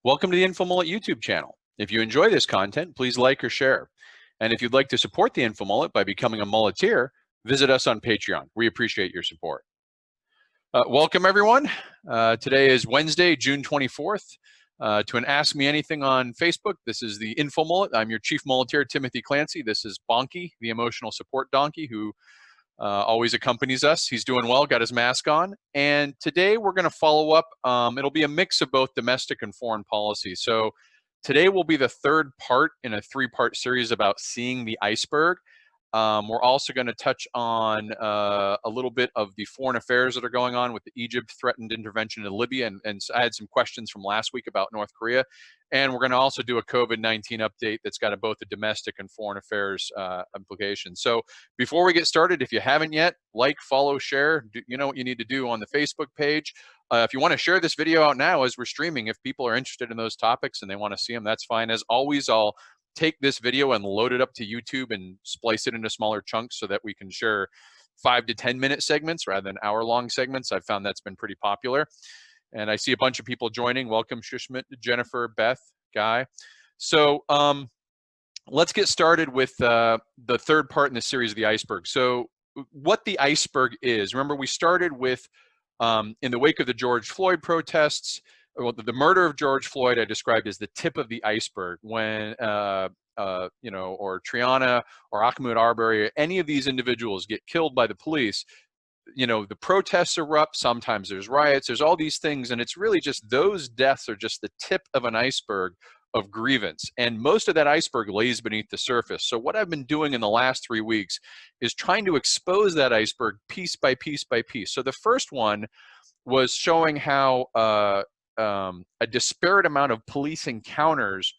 Welcome to the InfoMullet YouTube channel. If you enjoy this content, please like or share. And if you'd like to support the InfoMullet by becoming a mulleteer, visit us on Patreon. We appreciate your support. Welcome, everyone. Today is Wednesday, June 24th. To an Ask Me Anything on Facebook, this is the InfoMullet. I'm your Chief Mulleteer, Timothy Clancy. This is Bonky, the emotional support donkey, who always accompanies us. He's doing well, got his mask on. And today we're going to follow up. It'll be a mix of both domestic and foreign policy. So today will be the third part in a three-part series about seeing the iceberg. We're also going to touch on a little bit of the foreign affairs that are going on with the Egypt threatened intervention in Libya, and I had some questions from last week about North Korea. And we're going to also do a COVID-19 update that's got both a domestic and foreign affairs implication. So before we get started, if you haven't yet, like, follow, share, you know what you need to do on the Facebook page. If you want to share this video out now as we're streaming, if people are interested in those topics and they want to see them, that's fine. As always, I'll take this video and load it up to YouTube and splice it into smaller chunks so that we can share 5 to 10 minute segments rather than hour-long segments. I've found that's been pretty popular. And I see a bunch of people joining. Welcome, Shushmit, Jennifer, Beth, Guy. So let's get started with the third part in the series of the iceberg. So what the iceberg is, remember we started with, in the wake of the George Floyd protests, well, the murder of George Floyd I described as the tip of the iceberg when, you know, or Triana or Ahmaud Arbery, any of these individuals get killed by the police, you know, the protests erupt, sometimes there's riots, there's all these things, and it's really just those deaths are just the tip of an iceberg of grievance, and most of that iceberg lays beneath the surface. So what I've been doing in the last 3 weeks is trying to expose that iceberg piece by piece by piece. So the first one was showing how a disparate amount of police encounters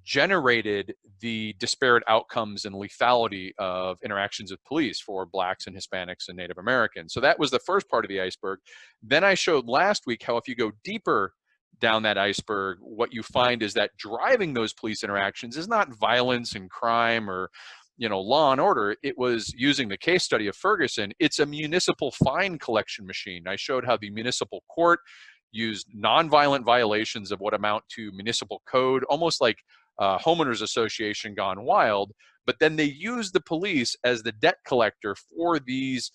generated the disparate outcomes and lethality of interactions with police for Blacks and Hispanics and Native Americans. So that was the first part of the iceberg. Then I showed last week how if you go deeper down that iceberg, what you find is that driving those police interactions is not violence and crime or, you know, law and order. It was, using the case study of Ferguson, it's a municipal fine collection machine. I showed how the municipal court used nonviolent violations of what amount to municipal code, almost like homeowners association gone wild, but then they used the police as the debt collector for these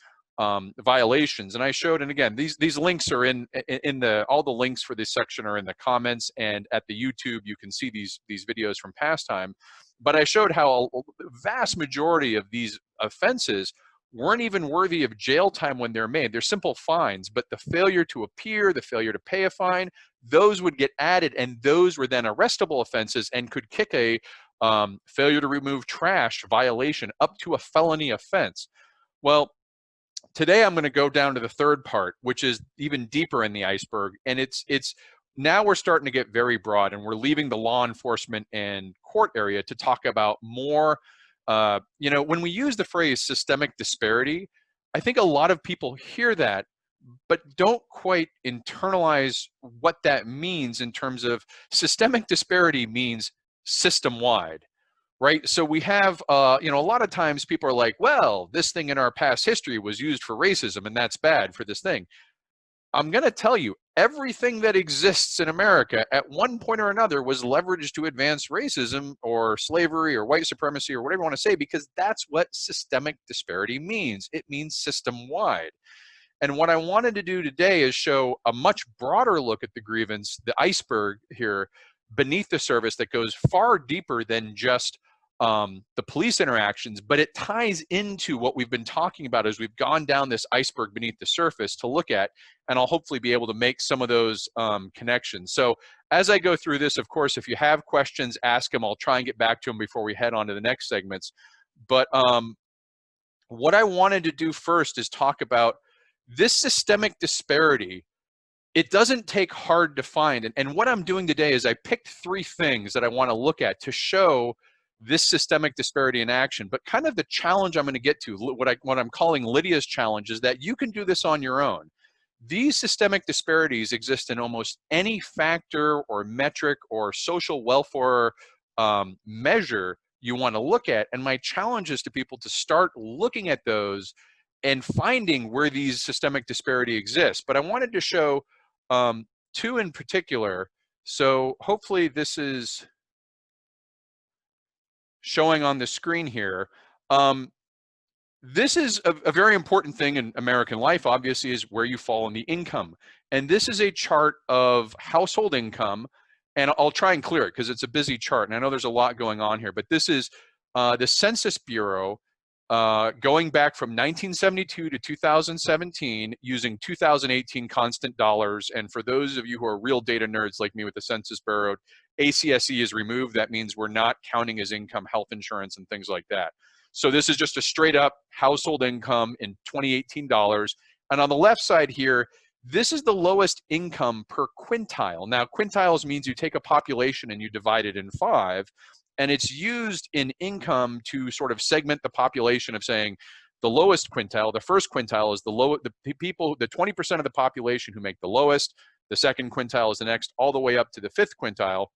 violations. And I showed, and again, these links are in the, all the links for this section are in the comments, and at the YouTube you can see these videos from past time. But I showed how a vast majority of these offenses weren't even worthy of jail time when they're made. They're simple fines, but the failure to appear, the failure to pay a fine, those would get added, and those were then arrestable offenses and could kick a failure to remove trash violation up to a felony offense. Well, today I'm going to go down to the third part, which is even deeper in the iceberg, and it's now we're starting to get very broad, and we're leaving the law enforcement and court area to talk about more. You know, when we use the phrase systemic disparity, I think a lot of people hear that, but don't quite internalize what that means in terms of systemic disparity means system-wide, right? So we have, you know, a lot of times people are like, well, this thing in our past history was used for racism and that's bad for this thing. I'm going to tell you, everything that exists in America at one point or another was leveraged to advance racism or slavery or white supremacy or whatever you want to say, because that's what systemic disparity means. It means system-wide. And what I wanted to do today is show a much broader look at the grievance, the iceberg here beneath the surface that goes far deeper than just the police interactions, but it ties into what we've been talking about as we've gone down this iceberg beneath the surface to look at, and I'll hopefully be able to make some of those connections. So as I go through this, of course, if you have questions, ask them. I'll try and get back to them before we head on to the next segments. But what I wanted to do first is talk about this systemic disparity. It doesn't take hard to find. And what I'm doing today is I picked 3 things that I want to look at to show this systemic disparity in action. But kind of the challenge I'm going to get to, what I'm calling Lydia's challenge, is that you can do this on your own. These systemic disparities exist in almost any factor or metric or social welfare measure you want to look at. And my challenge is to people to start looking at those and finding where these systemic disparity exists. But I wanted to show 2 in particular So hopefully this is showing on the screen here. This is a very important thing in American life, obviously, is where you fall in the income. And this is a chart of household income. And I'll try and clear it because it's a busy chart. And I know there's a lot going on here. But this is the Census Bureau going back from 1972 to 2017 using 2018 constant dollars. And for those of you who are real data nerds like me with the Census Bureau, ACSE is removed. That means we're not counting as income health insurance and things like that. So this is just a straight up household income in 2018 dollars. And on the left side here, this is the lowest income per quintile. Now, quintiles means you take a population and you divide it in 5, and it's used in income to sort of segment the population of saying the lowest quintile, the first quintile is the people, the 20% of the population who make the lowest, the second quintile is the next, all the way up to the 5th quintile.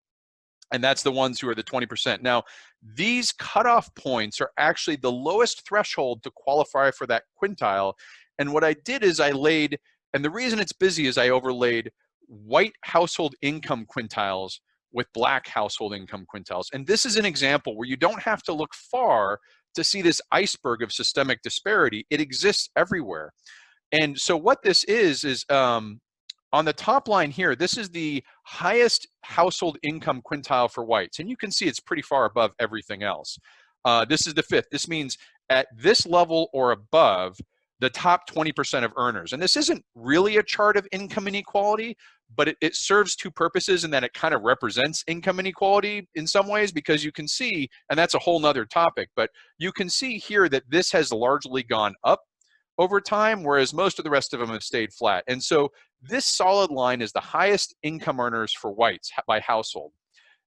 And that's the ones who are the 20%. Now, these cutoff points are actually the lowest threshold to qualify for that quintile. And what I did is I laid, and the reason it's busy is I overlaid white household income quintiles with black household income quintiles. And this is an example where you don't have to look far to see this iceberg of systemic disparity. It exists everywhere. And so what this is on the top line here, this is the highest household income quintile for whites. And you can see it's pretty far above everything else. This is the 5th. This means at this level or above, the top 20% of earners. And this isn't really a chart of income inequality, but it serves two purposes in that it kind of represents income inequality in some ways, because you can see, and that's a whole nother topic, but you can see here that this has largely gone up over time, whereas most of the rest of them have stayed flat. And so this solid line is the highest income earners for whites by household.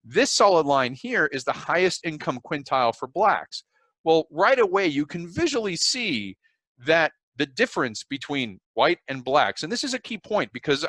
This solid line here is the highest income quintile for blacks. Well, right away, you can visually see that the difference between white and blacks, and this is a key point because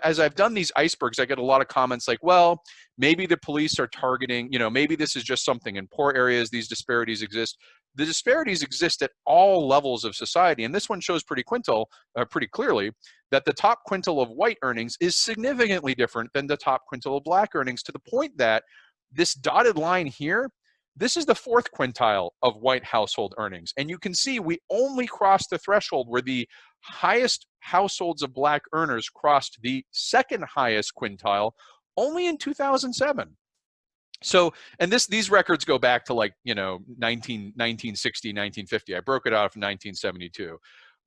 as I've done these icebergs, I get a lot of comments like, well, maybe the police are targeting, maybe this is just something in poor areas, these disparities exist. The disparities exist at all levels of society, and this one shows pretty clearly that the top quintile of white earnings is significantly different than the top quintile of black earnings, to the point that this dotted line here, this is the 4th quintile of white household earnings. And you can see we only crossed the threshold where the highest households of black earners crossed the 2nd highest quintile only in 2007. So, and these records go back to like, 1960, 1950. I broke it out from 1972.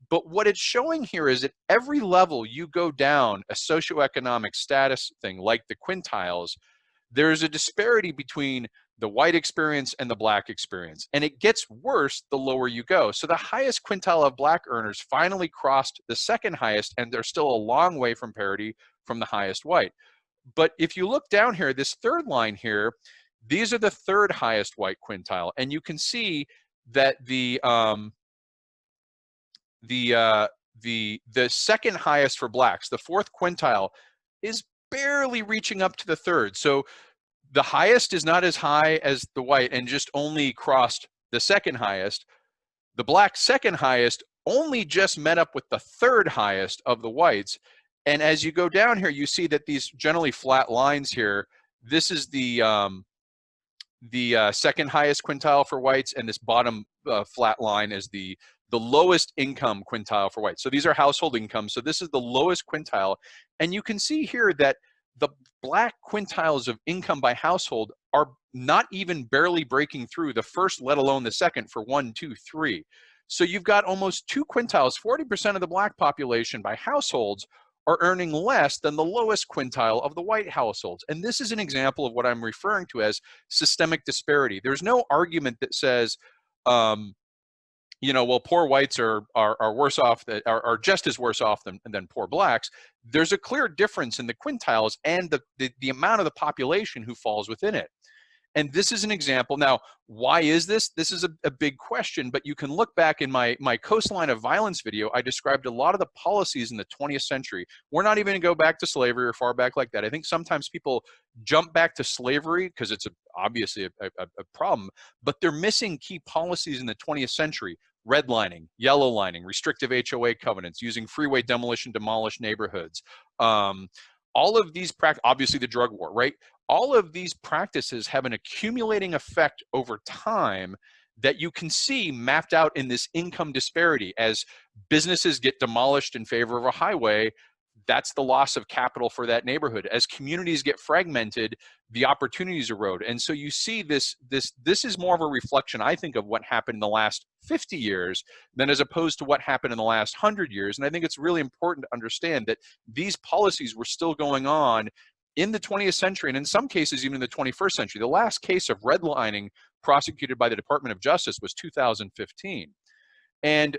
But what it's showing here is at every level you go down a socioeconomic status thing like the quintiles, there's a disparity between the white experience and the black experience. And it gets worse the lower you go. So the highest quintile of black earners finally crossed the 2nd highest, and they're still a long way from parity from the highest white. But if you look down here, this 3rd line here, these are the 3rd highest white quintile. And you can see that the 2nd highest for blacks, the 4th quintile, is barely reaching up to the 3rd. So the highest is not as high as the white and just only crossed the 2nd highest. The black 2nd highest only just met up with the 3rd highest of the whites. And as you go down here, you see that these generally flat lines here, this is the 2nd highest quintile for whites, and this bottom flat line is the lowest income quintile for whites. So these are household incomes. So this is the lowest quintile. And you can see here that the black quintiles of income by household are not even barely breaking through the 1st, let alone the 2nd for 1, 2, 3. So you've got almost 2 quintiles, 40% of the black population by households are earning less than the lowest quintile of the white households. And this is an example of what I'm referring to as systemic disparity. There's no argument that says, well, poor whites are worse off, are just as worse off than poor blacks. There's a clear difference in the quintiles and the amount of the population who falls within it. And this is an example. Now, why is this? This is a big question, but you can look back in my Coastline of Violence video. I described a lot of the policies in the 20th century. We're not even going to go back to slavery or far back like that. I think sometimes people jump back to slavery because it's obviously a problem, but they're missing key policies in the 20th century. Redlining, yellow lining, restrictive HOA covenants, using freeway demolition, demolish neighborhoods, All of these obviously the drug war, right? All of these practices have an accumulating effect over time that you can see mapped out in this income disparity. As businesses get demolished in favor of a highway, that's the loss of capital for that neighborhood. As communities get fragmented, the opportunities erode. And so you see this is more of a reflection, I think, of what happened in the last 50 years than as opposed to what happened in the last 100 years. And I think it's really important to understand that these policies were still going on in the 20th century, and in some cases even in the 21st century. The last case of redlining prosecuted by the Department of Justice was 2015. And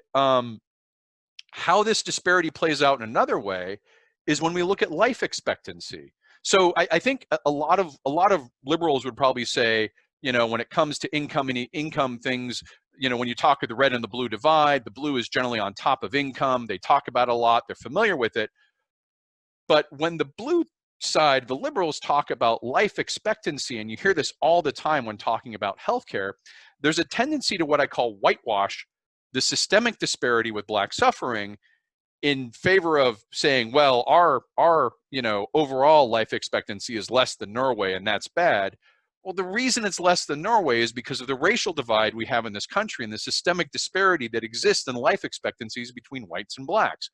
how this disparity plays out in another way is when we look at life expectancy. So I think a lot of liberals would probably say, when it comes to income and income things, when you talk of the red and the blue divide, the blue is generally on top of income. They talk about it a lot. They're familiar with it. But when the blue side, the liberals, talk about life expectancy, and you hear this all the time when talking about healthcare, there's a tendency to what I call whitewash the systemic disparity with Black suffering in favor of saying, well, our overall life expectancy is less than Norway, and that's bad. Well, the reason it's less than Norway is because of the racial divide we have in this country and the systemic disparity that exists in life expectancies between whites and Blacks.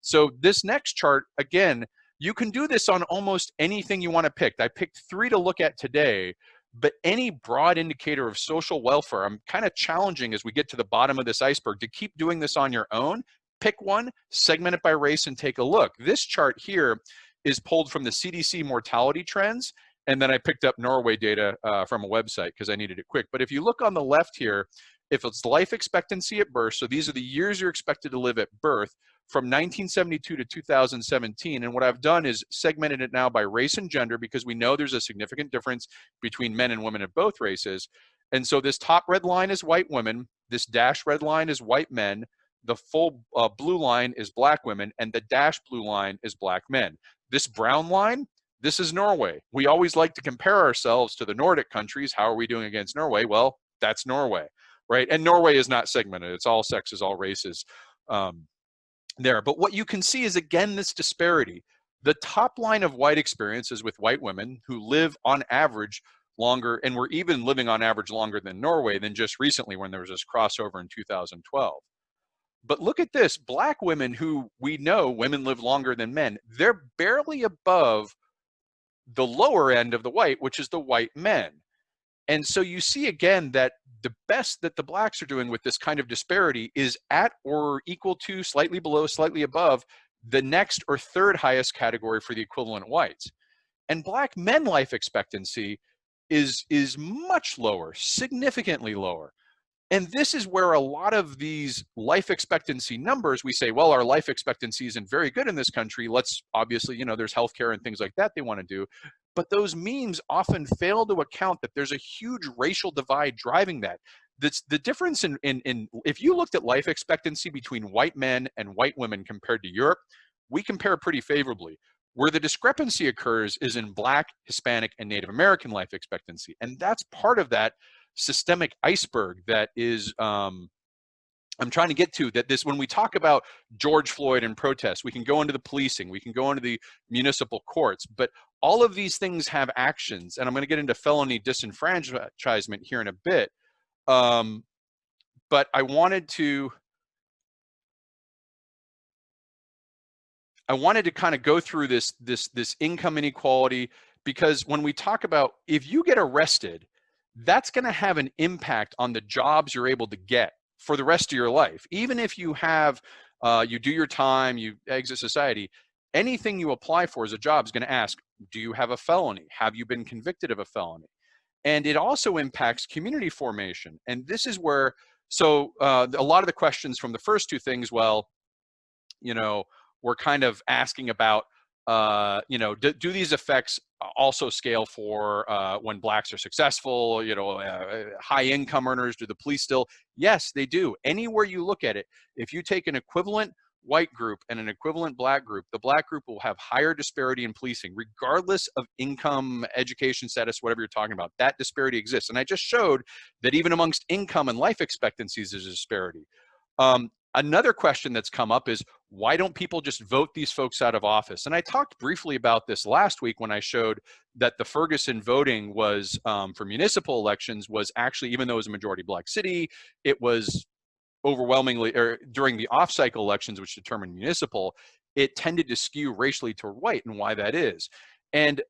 So this next chart, again, you can do this on almost anything you want to pick. I picked 3 to look at today, but any broad indicator of social welfare, I'm kind of challenging as we get to the bottom of this iceberg to keep doing this on your own. Pick one, segment it by race, and take a look. This chart here is pulled from the CDC mortality trends, and then I picked up Norway data from a website because I needed it quick. But if you look on the left here, if it's life expectancy at birth, so these are the years you're expected to live at birth, from 1972 to 2017. And what I've done is segmented it now by race and gender, because we know there's a significant difference between men and women of both races. And so this top red line is white women, this dash red line is white men, the full blue line is Black women, and the dash blue line is Black men. This brown line, this is Norway. We always like to compare ourselves to the Nordic countries. How are we doing against Norway? Well, that's Norway, right? And Norway is not segmented. It's all sexes, all races. There. But what you can see is, again, this disparity. The top line of white experience is with white women who live on average longer, and were even living on average longer than Norway than just recently when there was this crossover in 2012. But look at this, Black women, who we know women live longer than men, they're barely above the lower end of the white, which is the white men. And so you see again that the best that the Blacks are doing with this kind of disparity is at or equal to, slightly below, slightly above the next or third highest category for the equivalent whites. And Black men life expectancy is much lower, significantly lower. And this is where a lot of these life expectancy numbers, we say, well, our life expectancy isn't very good in this country. Let's obviously, there's healthcare and things like that they want to do. But those memes often fail to account that there's a huge racial divide driving that. That's the difference in if you looked at life expectancy between white men and white women compared to Europe, we compare pretty favorably. Where the discrepancy occurs is in Black, Hispanic, and Native American life expectancy. And that's part of that systemic iceberg that is I'm trying to get to, that this, when we talk about George Floyd and protests, we can go into the policing, we can go into the municipal courts, but all of these things have actions, and I'm going to get into felony disenfranchisement here in a bit. But I wanted to kind of go through this income inequality, because when we talk about, if you get arrested, that's going to have an impact on the jobs you're able to get for the rest of your life. Even if you have, you do your time, you exit society, anything you apply for as a job is going to ask, do you have a felony? Have you been convicted of a felony? And it also impacts community formation. And this is where, so a lot of the questions from the first two things, well, we're kind of asking about, do these effects also scale for when Blacks are successful, high income earners? Do the police still? Yes, they do. Anywhere you look at it, if you take an equivalent white group and an equivalent Black group, the Black group will have higher disparity in policing, regardless of income, education status, whatever you're talking about. That disparity exists. And I just showed that even amongst income and life expectancies, there's a disparity. Another question that's come up is, why don't people just vote these folks out of office? And I talked briefly about this last week when I showed that the Ferguson voting was for municipal elections was actually, even though it was a majority black city, it was overwhelmingly, or during the off-cycle elections, which determined municipal, it tended to skew racially toward white, and why that is. And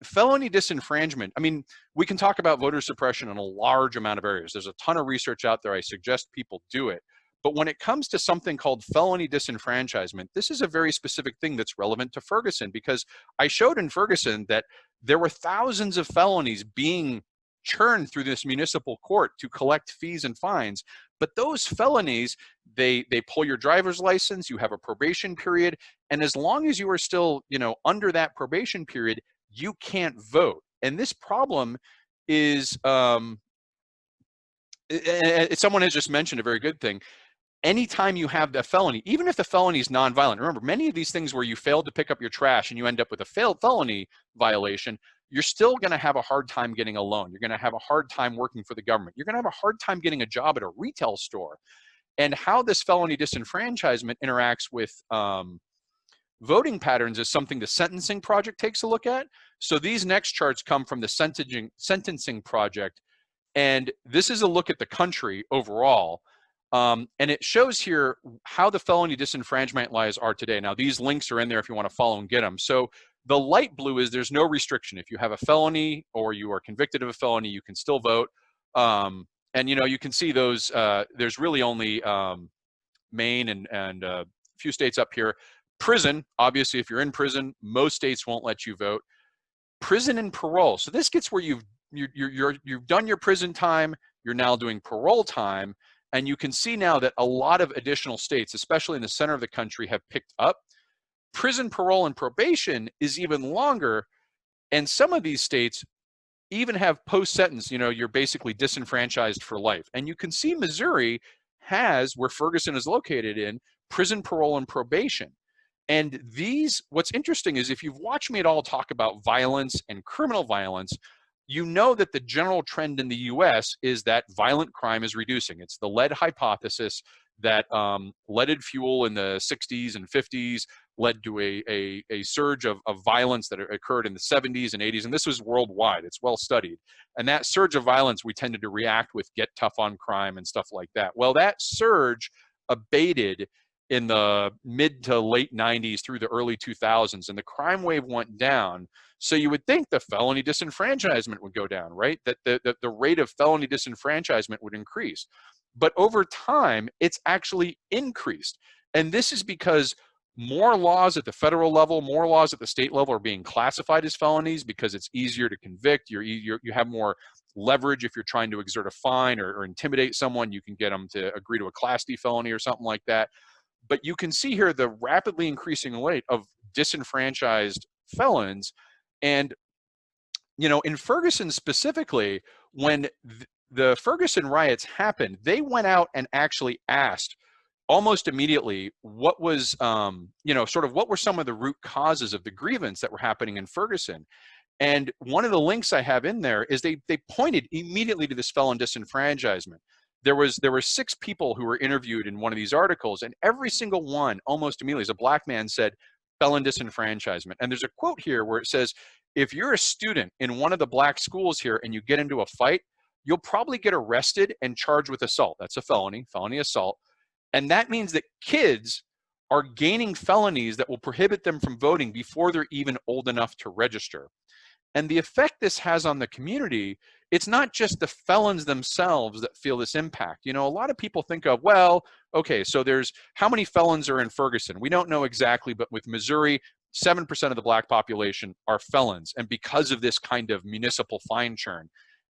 felony disenfranchisement, I mean, we can talk about voter suppression in a large amount of areas. There's a ton of research out there. I suggest people do it. But when it comes to something called felony disenfranchisement, this is a very specific thing that's relevant to Ferguson, because I showed in Ferguson that there were thousands of felonies being churned through this municipal court to collect fees and fines. But those felonies, they pull your driver's license, you have a probation period, and as long as you are still, under that probation period, you can't vote. And this problem is, someone has just mentioned a very good thing. Anytime you have a felony, even if the felony is nonviolent, remember, many of these things where you failed to pick up your trash and you end up with a failed felony violation, you're still going to have a hard time getting a loan. You're going to have a hard time working for the government. You're going to have a hard time getting a job at a retail store. And how this felony disenfranchisement interacts with voting patterns is something the Sentencing Project takes a look at. So these next charts come from the Sentencing Project, and this is a look at the country overall. And it shows here how the felony disenfranchisement laws are today. Now, these links are in there if you want to follow and get them. So the light blue is there's no restriction. If you have a felony or you are convicted of a felony, you can still vote. And you can see those. There's really only Maine and a few states up here. Prison, obviously, if you're in prison, most states won't let you vote. Prison and parole. So this gets where you've done your prison time. You're now doing parole time. And you can see now that a lot of additional states, especially in the center of the country, have picked up. Prison, parole, and probation is even longer. And some of these states even have post-sentence, you're basically disenfranchised for life. And you can see Missouri has, where Ferguson is located in, prison, parole, and probation. And what's interesting is if you've watched me at all talk about violence and criminal violence, you know that the general trend in the US is that violent crime is reducing. It's the lead hypothesis that leaded fuel in the 60s and 50s led to a surge of violence that occurred in the 70s and 80s. And this was worldwide. It's well studied. And that surge of violence, we tended to react with get tough on crime and stuff like that. Well, that surge abated in the mid to late 90s through the early 2000s, and the crime wave went down. So you would think the felony disenfranchisement would go down, right? That the rate of felony disenfranchisement would increase. But over time, it's actually increased. And this is because more laws at the federal level, more laws at the state level are being classified as felonies because it's easier to convict. You have more leverage if you're trying to exert a fine or intimidate someone. You can get them to agree to a Class D felony or something like that. But you can see here the rapidly increasing rate of disenfranchised felons. And, in Ferguson specifically, when the Ferguson riots happened, they went out and actually asked almost immediately what was, what were some of the root causes of the grievance that were happening in Ferguson. And one of the links I have in there is they pointed immediately to this felon disenfranchisement. There were 6 people who were interviewed in one of these articles, and every single one, almost immediately, as a black man, said felon disenfranchisement. And there's a quote here where it says, if you're a student in one of the black schools here and you get into a fight, you'll probably get arrested and charged with assault. That's a felony assault. And that means that kids are gaining felonies that will prohibit them from voting before they're even old enough to register. And the effect this has on the community, it's not just the felons themselves that feel this impact. A lot of people think of, well, okay, so there's how many felons are in Ferguson? We don't know exactly, but with Missouri, 7% of the black population are felons. And because of this kind of municipal fine churn.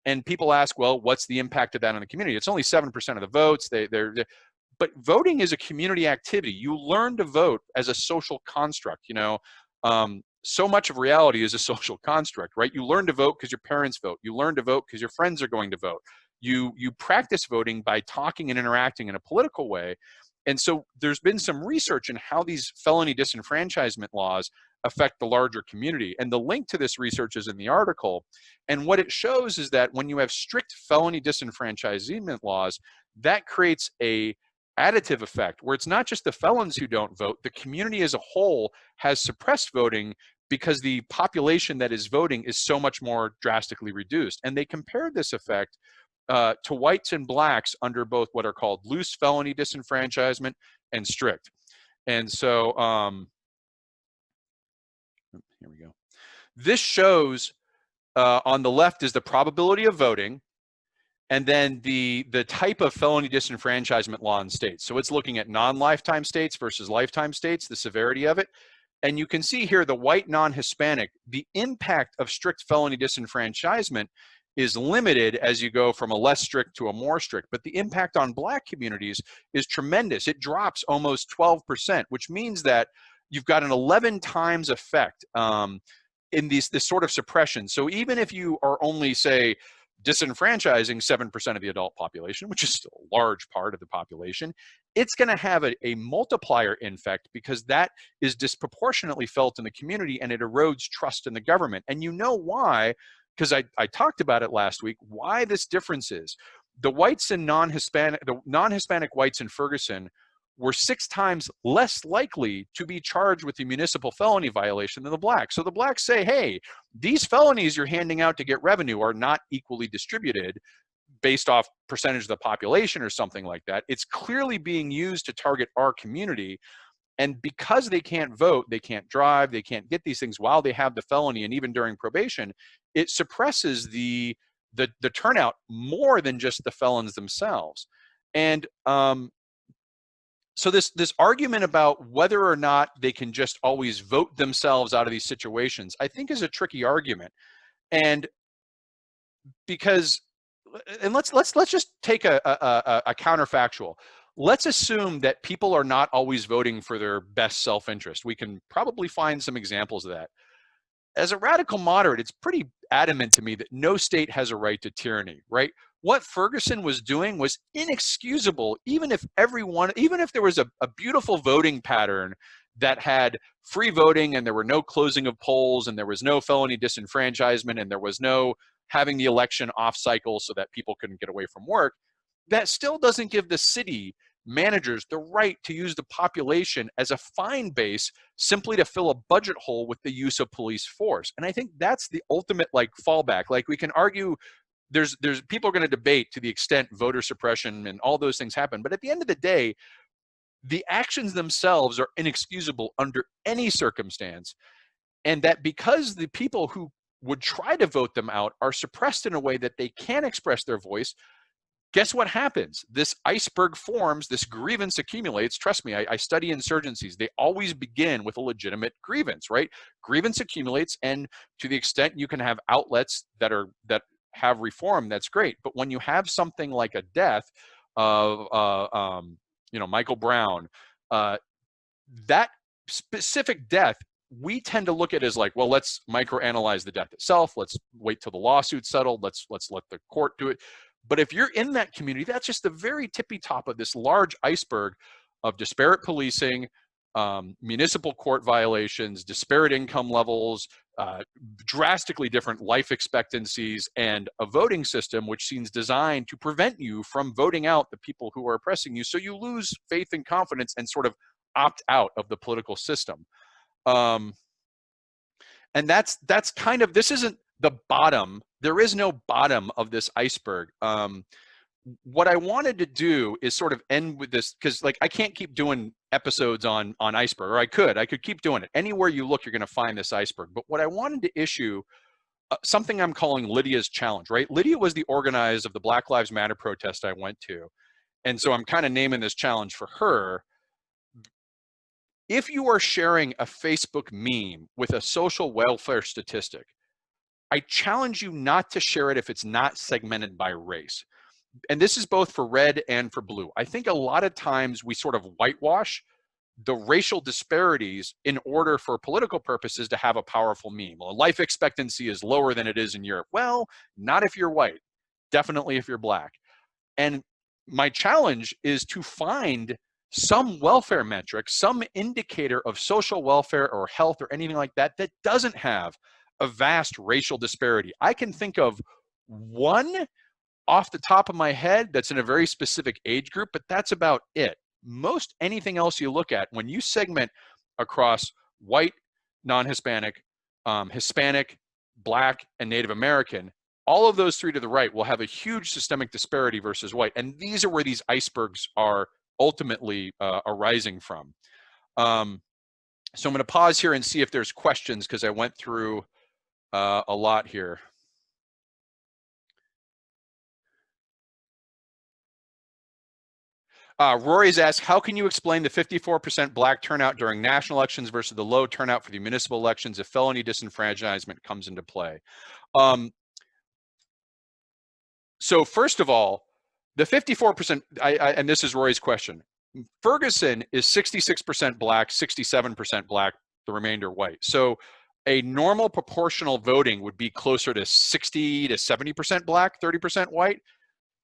And people ask, well, what's the impact of that on the community? It's only 7% of the votes. But voting is a community activity. You learn to vote as a social construct, so much of reality is a social construct, right? You learn to vote because your parents vote. You learn to vote because your friends are going to vote. You practice voting by talking and interacting in a political way. And so there's been some research in how these felony disenfranchisement laws affect the larger community. And the link to this research is in the article. And what it shows is that when you have strict felony disenfranchisement laws, that creates a additive effect where it's not just the felons who don't vote, the community as a whole has suppressed voting because the population that is voting is so much more drastically reduced. And they compared this effect to whites and blacks under both what are called loose felony disenfranchisement and strict. And so here we go. This shows on the left is the probability of voting, and then the type of felony disenfranchisement law in states. So it's looking at non-lifetime states versus lifetime states, the severity of it. And you can see here the white non-Hispanic, the impact of strict felony disenfranchisement is limited as you go from a less strict to a more strict, but the impact on black communities is tremendous. It drops almost 12%, which means that you've got an 11 times effect in this sort of suppression. So even if you are only, say, disenfranchising 7% of the adult population, which is still a large part of the population, it's going to have a multiplier effect because that is disproportionately felt in the community and it erodes trust in the government. And you know why? Because I talked about it last week, why this difference is. The whites and the non-Hispanic whites in Ferguson were 6 times less likely to be charged with a municipal felony violation than the blacks. So the blacks say, hey, these felonies you're handing out to get revenue are not equally distributed based off percentage of the population or something like that. It's clearly being used to target our community. And because they can't vote, they can't drive, they can't get these things while they have the felony, and even during probation, it suppresses the turnout more than just the felons themselves. And so this argument about whether or not they can just always vote themselves out of these situations, I think is a tricky argument. And because, and let's just take a counterfactual. Let's assume that people are not always voting for their best self-interest. We can probably find some examples of that. As a radical moderate, it's pretty adamant to me that no state has a right to tyranny, right? What Ferguson was doing was inexcusable, even if there was a beautiful voting pattern that had free voting and there were no closing of polls and there was no felony disenfranchisement and there was no having the election off cycle so that people couldn't get away from work, that still doesn't give the city managers the right to use the population as a fine base simply to fill a budget hole with the use of police force. And I think that's the ultimate fallback. We can argue there's people are going to debate to the extent voter suppression and all those things happen, but at the end of the day, the actions themselves are inexcusable under any circumstance. And that because the people who would try to vote them out are suppressed in a way that they can't express their voice, guess what happens? This iceberg forms, this grievance accumulates. Trust me, I study insurgencies. They always begin with a legitimate grievance, right? Grievance accumulates, and to the extent you can have outlets that have reform, that's great. But when you have something like a death of Michael Brown, that specific death, we tend to look at it as well, let's microanalyze the death itself. Let's wait till the lawsuit's settled. Let's let the court do it. But if you're in that community, that's just the very tippy top of this large iceberg of disparate policing, municipal court violations, disparate income levels, drastically different life expectancies, and a voting system which seems designed to prevent you from voting out the people who are oppressing you. So you lose faith and confidence and sort of opt out of the political system. And that's kind of, this isn't the bottom. There is no bottom of this iceberg. What I wanted to do is sort of end with this, because I can't keep doing episodes on iceberg, or I could keep doing it. Anywhere you look, you're going to find this iceberg. But what I wanted to issue, something I'm calling Lydia's challenge, right? Lydia was the organizer of the Black Lives Matter protest I went to. And so I'm kind of naming this challenge for her. If you are sharing a Facebook meme with a social welfare statistic, I challenge you not to share it if it's not segmented by race. And this is both for red and for blue. I think a lot of times we sort of whitewash the racial disparities in order for political purposes to have a powerful meme. Well, life expectancy is lower than it is in Europe. Well, not if you're white, definitely if you're black. And my challenge is to find some welfare metric, some indicator of social welfare or health or anything like that that doesn't have a vast racial disparity. I can think of one off the top of my head that's in a very specific age group, but that's about it. most anything else you look at, when you segment across white, non-Hispanic, Hispanic, Black, and Native American, all of those three to the right will have a huge systemic disparity versus white. And these are where these icebergs are ultimately arising from. So I'm going to pause here and see if there's questions, because I went through a lot here. Rory's asked, how can you explain the 54% Black turnout during national elections versus the low turnout for the municipal elections if felony disenfranchisement comes into play? So first of all, the 54%, and this is Rory's question, Ferguson is 66% Black, 67% Black, the remainder white. So a normal proportional voting would be closer to 60 to 70% Black, 30% white.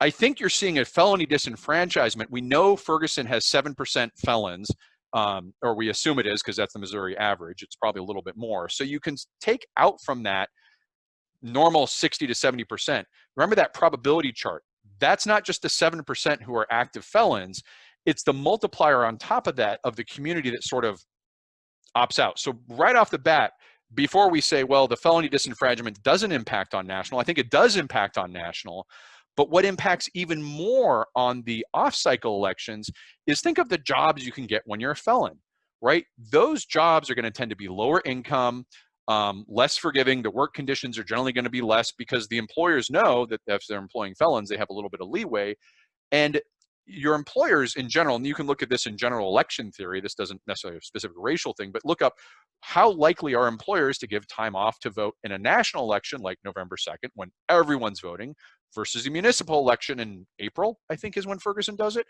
I think you're seeing a felony disenfranchisement. We know Ferguson has 7% felons, or we assume it is because that's the Missouri average. It's probably a little bit more. So you can take out from that normal 60 to 70%. Remember that probability chart. That's not just the 7% who are active felons. It's the multiplier on top of that of the community that sort of opts out. So right off the bat, before we say, well, the felony disenfranchisement doesn't impact on national, I think it does impact on national. But what impacts even more on the off-cycle elections is think of the jobs you can get when you're a felon, right? Those jobs are going to tend to be lower income, less forgiving. The work conditions are generally going to be less because the employers know that if they're employing felons, they have a little bit of leeway. And your employers in general, and you can look at this in general election theory, this doesn't necessarily a specific racial thing, but look up how likely are employers to give time off to vote in a national election like November 2nd when everyone's voting versus a municipal election in April, I think is when Ferguson does it.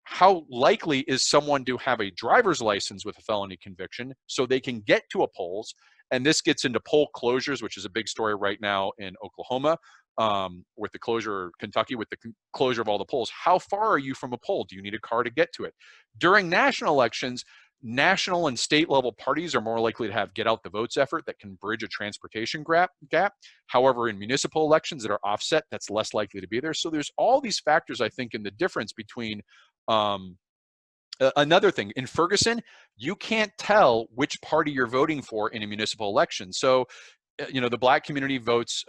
How likely is someone to have a driver's license with a felony conviction so they can get to a polls? And this gets into poll closures, which is a big story right now in Oklahoma, with the closure, Kentucky, with the closure of all the polls. How far are you from a poll? Do you need a car to get to it? During national elections, national and state level parties are more likely to have get out the votes effort that can bridge a transportation gap. However, in municipal elections that are offset, that's less likely to be there. So there's all these factors, I think, in the difference between another thing, in Ferguson, you can't tell which party you're voting for in a municipal election. So, the Black community votes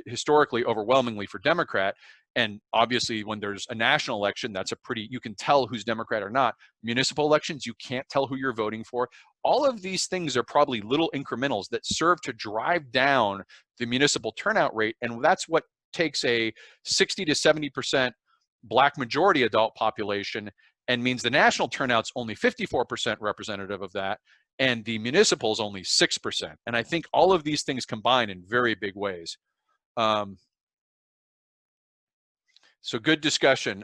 historically overwhelmingly for Democrat. And obviously, when there's a national election, that's you can tell who's Democrat or not. Municipal elections, you can't tell who you're voting for. All of these things are probably little incrementals that serve to drive down the municipal turnout rate. And that's what takes a 60 to 70% Black majority adult population and means the national turnout's only 54% representative of that, and the municipal is only 6%. And I think all of these things combine in very big ways. So good discussion.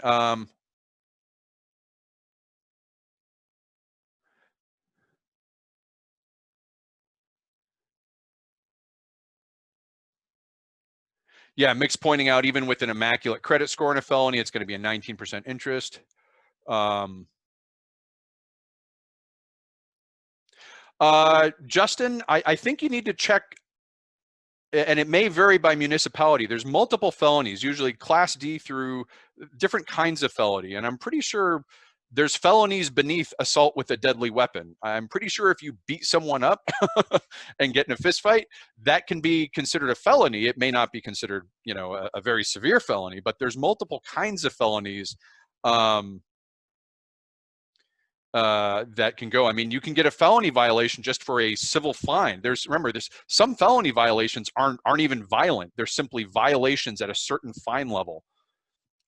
Yeah, Mick's pointing out even with an immaculate credit score in a felony, it's going to be a 19% interest. Justin, I think you need to check, and it may vary by municipality. There's multiple felonies, usually Class D through different kinds of felony. And I'm pretty sure there's felonies beneath assault with a deadly weapon. I'm pretty sure if you beat someone up and get in a fist fight, that can be considered a felony. It may not be considered, a very severe felony, but there's multiple kinds of felonies that can go. I mean, you can get a felony violation just for a civil fine. Remember, some felony violations aren't even violent. They're simply violations at a certain fine level.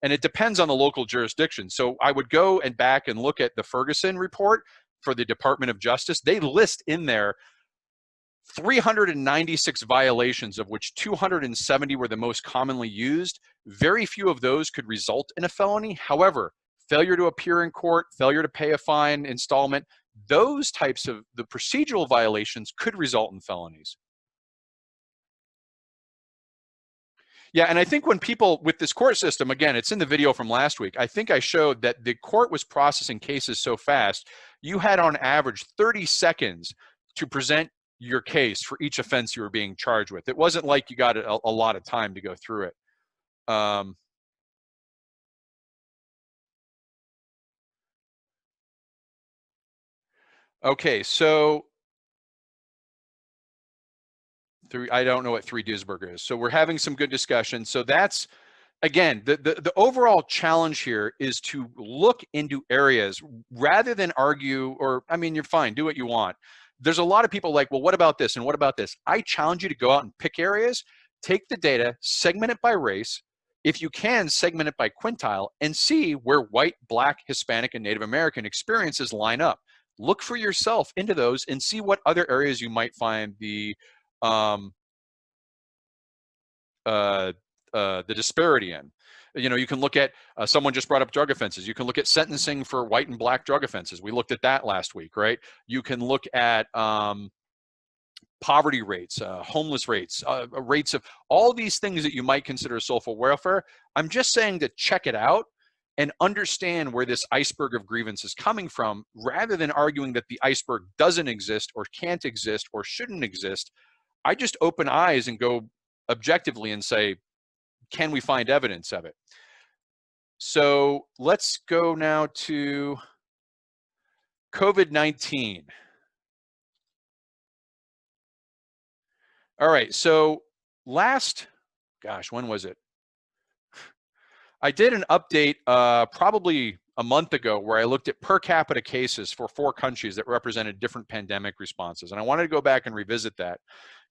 And it depends on the local jurisdiction. So I would go back and look at the Ferguson report for the Department of Justice. They list in there 396 violations, of which 270 were the most commonly used. Very few of those could result in a felony. However, failure to appear in court, failure to pay a fine, installment, those types of the procedural violations could result in felonies. Yeah, and I think when people with this court system, again, it's in the video from last week, I think I showed that the court was processing cases so fast, you had on average 30 seconds to present your case for each offense you were being charged with. It wasn't like you got a lot of time to go through it. Okay, so I don't know what 3 Duisberg is. So we're having some good discussion. So that's, again, the overall challenge here is to look into areas rather than argue, or, I mean, you're fine, do what you want. There's a lot of people like, well, what about this and what about this? I challenge you to go out and pick areas, take the data, segment it by race. If you can, segment it by quintile and see where white, black, Hispanic, and Native American experiences line up. Look for yourself into those and see what other areas you might find um, uh, the disparity in. You know, you can look at, someone just brought up drug offenses. You can look at sentencing for white and black drug offenses. We looked at that last week, right? You can look at poverty rates, homeless rates, rates of all these things that you might consider social welfare. I'm just saying to check it out and understand where this iceberg of grievance is coming from, rather than arguing that the iceberg doesn't exist or can't exist or shouldn't exist. I just open eyes and go objectively and say, can we find evidence of it? So let's go now to COVID-19. All right, so when was it? I did an update probably a month ago where I looked at per capita cases for 4 countries that represented different pandemic responses. And I wanted to go back and revisit that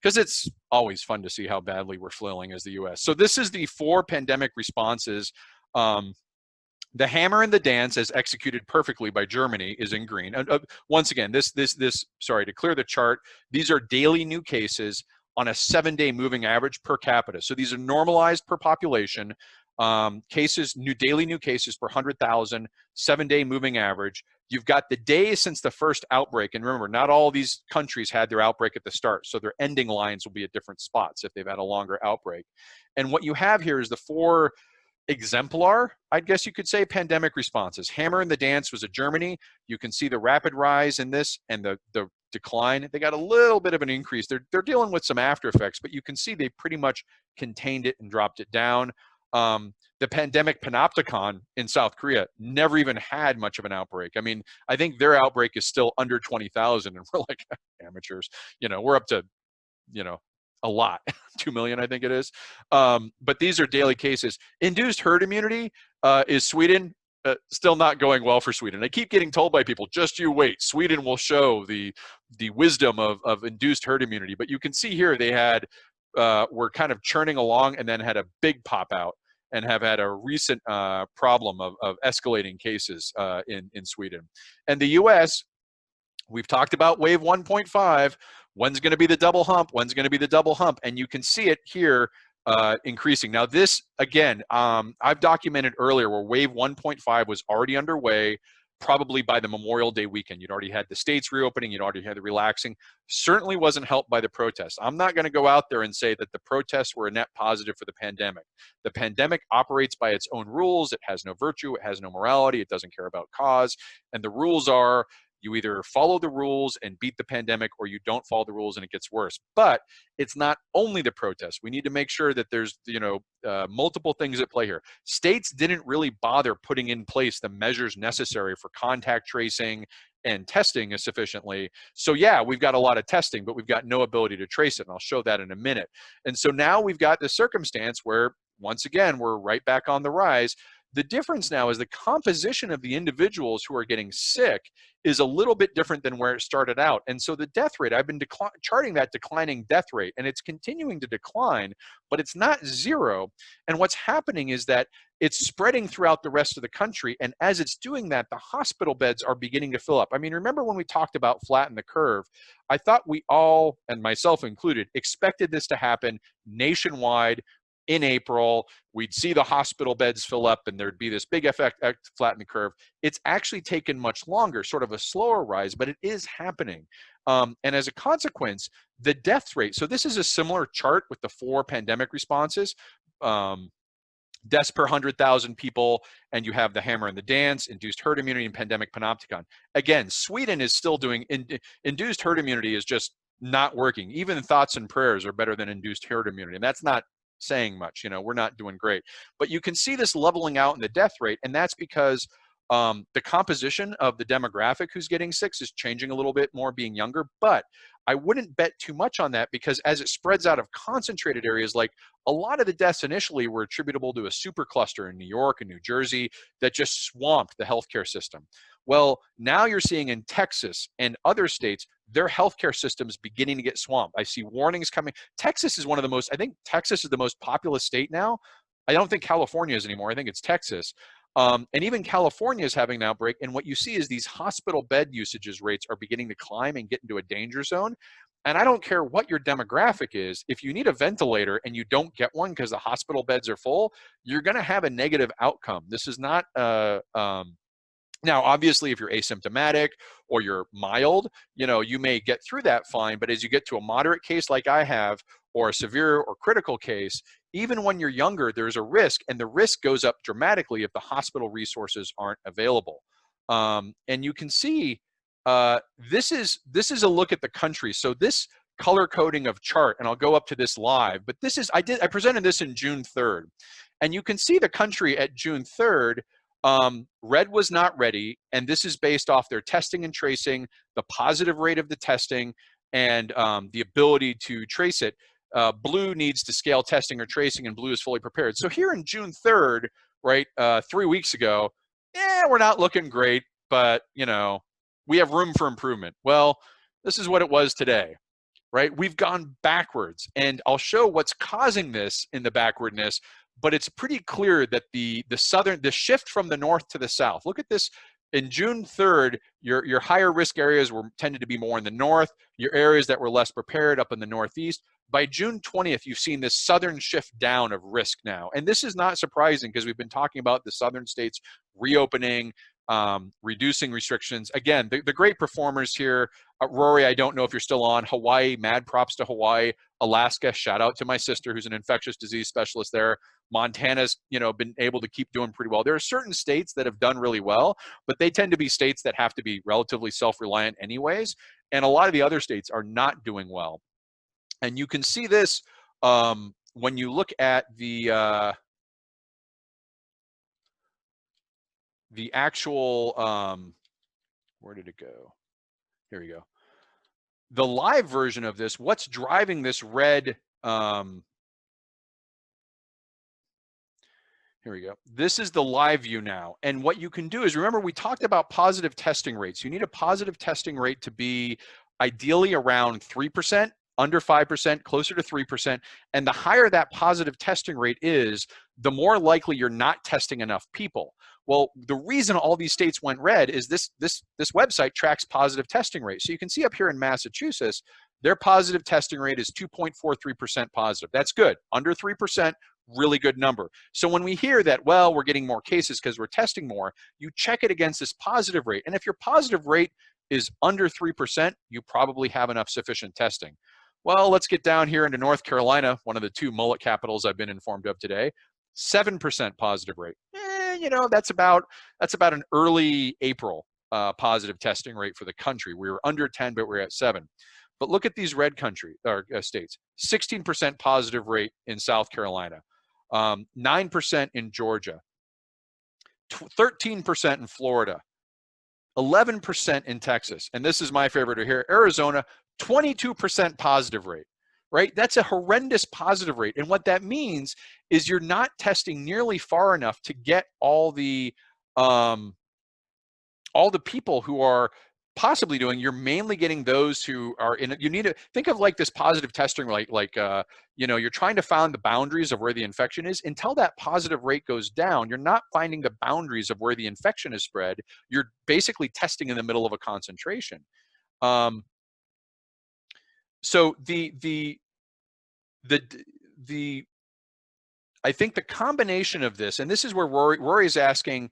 because it's always fun to see how badly we're flailing as the US. So this is the 4 pandemic responses. The hammer and the dance, as executed perfectly by Germany, is in green. Once again, sorry, to clear the chart, these are daily new cases on a 7-day moving average per capita. So these are normalized per population. Daily new cases per 100,000, 7-day moving average. You've got the days since the first outbreak. And remember, not all these countries had their outbreak at the start. So their ending lines will be at different spots if they've had a longer outbreak. And what you have here is the 4 exemplar, I guess you could say, pandemic responses. Hammer and the dance was a Germany. You can see the rapid rise in this and the decline. They got a little bit of an increase. They're dealing with some after effects, but you can see they pretty much contained it and dropped it down. The pandemic panopticon in South Korea never even had much of an outbreak. I mean, I think their outbreak is still under 20,000, and we're like amateurs. You know, we're up to, you know, a lot, 2 million, I think it is. But these are daily cases. Induced herd immunity is Sweden. Still not going well for Sweden. I keep getting told by people, just you wait. Sweden will show the wisdom of induced herd immunity. But you can see here they were kind of churning along and then had a big pop out and have had a recent problem of escalating cases in Sweden. And the US, we've talked about wave 1.5. When's going to be the double hump? When's going to be the double hump? And you can see it here increasing. Now this, again, I've documented earlier where wave 1.5 was already underway, probably by the Memorial Day weekend. You'd already had the states reopening. You'd already had the relaxing. Certainly wasn't helped by the protests. I'm not going to go out there and say that the protests were a net positive for the pandemic. The pandemic operates by its own rules. It has no virtue. It has no morality. It doesn't care about cause. And the rules are, you either follow the rules and beat the pandemic, or you don't follow the rules and it gets worse. But it's not only the protests. We need to make sure that there's, multiple things at play here. States didn't really bother putting in place the measures necessary for contact tracing and testing sufficiently. So yeah, we've got a lot of testing, but we've got no ability to trace it. And I'll show that in a minute. And so now we've got this circumstance where, once again, we're right back on the rise. The difference now is the composition of the individuals who are getting sick is a little bit different than where it started out. And so the death rate, I've been charting that declining death rate, and it's continuing to decline, but it's not zero. And what's happening is that it's spreading throughout the rest of the country. And as it's doing that, the hospital beds are beginning to fill up. I mean, remember when we talked about flatten the curve? I thought we all, and myself included, expected this to happen nationwide in April. We'd see the hospital beds fill up and there'd be this big effect to flatten the curve. It's actually taken much longer, sort of a slower rise, but it is happening. And as a consequence, the death rate, so this is a similar chart with the 4 pandemic responses. Deaths per 100,000 people, and you have the hammer and the dance, induced herd immunity, and pandemic panopticon. Again, Sweden is still doing, induced herd immunity is just not working. Even thoughts and prayers are better than induced herd immunity, and that's not saying much. We're not doing great. But you can see this leveling out in the death rate, and that's because The composition of the demographic who's getting sick is changing a little bit more, being younger, but I wouldn't bet too much on that, because as it spreads out of concentrated areas, like a lot of the deaths initially were attributable to a super cluster in New York and New Jersey that just swamped the healthcare system. Well, now you're seeing in Texas and other states, their healthcare system's beginning to get swamped. I see warnings coming. Texas is one of the most, I think Texas is the most populous state now. I don't think California is anymore. I think it's Texas. And even California is having an outbreak. And what you see is these hospital bed usages rates are beginning to climb and get into a danger zone. And I don't care what your demographic is, if you need a ventilator and you don't get one because the hospital beds are full, you're going to have a negative outcome. This is not now, obviously, if you're asymptomatic or you're mild, you may get through that fine. But as you get to a moderate case like I have, or a severe or critical case, even when you're younger, there's a risk, and the risk goes up dramatically if the hospital resources aren't available. And you can see this is a look at the country. So this color coding of chart, and I'll go up to this live, but this is I presented this in June 3rd, and you can see the country at June 3rd. Red was not ready, and this is based off their testing and tracing, the positive rate of the testing, and the ability to trace it. Blue needs to scale testing or tracing, and blue is fully prepared. So here in June 3rd, right, 3 weeks ago, we're not looking great, but we have room for improvement. Well, this is what it was today, right? We've gone backwards, and I'll show what's causing this in the backwardness. But it's pretty clear that the shift from the north to the south. Look at this. In June 3rd, your higher risk areas tended to be more in the north. Your areas that were less prepared up in the northeast. By June 20th, you've seen this southern shift down of risk now. And this is not surprising, because we've been talking about the southern states reopening, reducing restrictions. Again, the great performers here, Rory, I don't know if you're still on. Hawaii, mad props to Hawaii. Alaska, shout out to my sister who's an infectious disease specialist there. Montana's, been able to keep doing pretty well. There are certain states that have done really well, but they tend to be states that have to be relatively self-reliant anyways. And a lot of the other states are not doing well. And you can see this when you look at the actual, where did it go? Here we go. The live version of this, what's driving this red, here we go. This is the live view now. And what you can do is, remember, we talked about positive testing rates. You need a positive testing rate to be ideally around 3%, under 5%, closer to 3%. And the higher that positive testing rate is, the more likely you're not testing enough people. Well, the reason all these states went red is this website tracks positive testing rate. So you can see up here in Massachusetts, their positive testing rate is 2.43% positive. That's good. Under 3%, really good number. So when we hear that, well, we're getting more cases because we're testing more, you check it against this positive rate. And if your positive rate is under 3%, you probably have enough sufficient testing. Well, let's get down here into North Carolina, one of the two mullet capitals I've been informed of today. 7% positive rate. That's about an early April positive testing rate for the country. We were under 10, but we're at 7. But look at these red states. 16% positive rate in South Carolina, 9% in Georgia, 13% in Florida, 11% in Texas, and this is my favorite here, Arizona, 22% positive rate, right? That's a horrendous positive rate. And what that means is you're not testing nearly far enough to get all the people who are possibly doing. You're mainly getting those who are in it. You need to think of like this positive testing, like you're trying to find the boundaries of where the infection is. Until that positive rate goes down, you're not finding the boundaries of where the infection is spread. You're basically testing in the middle of a concentration. So I think the combination of this, and this is where Rory's asking,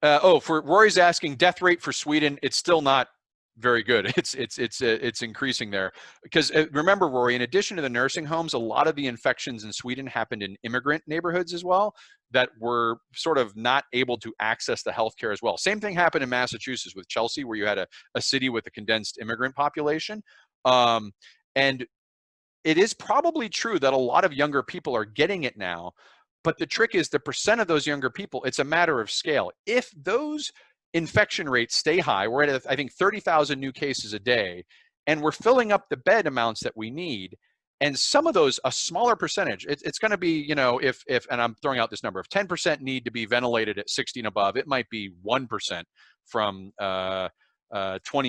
Rory's asking death rate for Sweden. It's still not very good. It's increasing there, because remember, Rory, in addition to the nursing homes, a lot of the infections in Sweden happened in immigrant neighborhoods as well, that were sort of not able to access the healthcare as well. Same thing happened in Massachusetts with Chelsea, where you had a city with a condensed immigrant population. And it is probably true that a lot of younger people are getting it now, But the trick is the percent of those younger people, it's a matter of scale. If those infection rates stay high, we're at, I think, 30,000 new cases a day, and we're filling up the bed amounts that we need, and some of those, a smaller percentage, it's going to be, you know, if, and I'm throwing out this number, if 10% need to be ventilated at 60 and above, it might be 1% from 20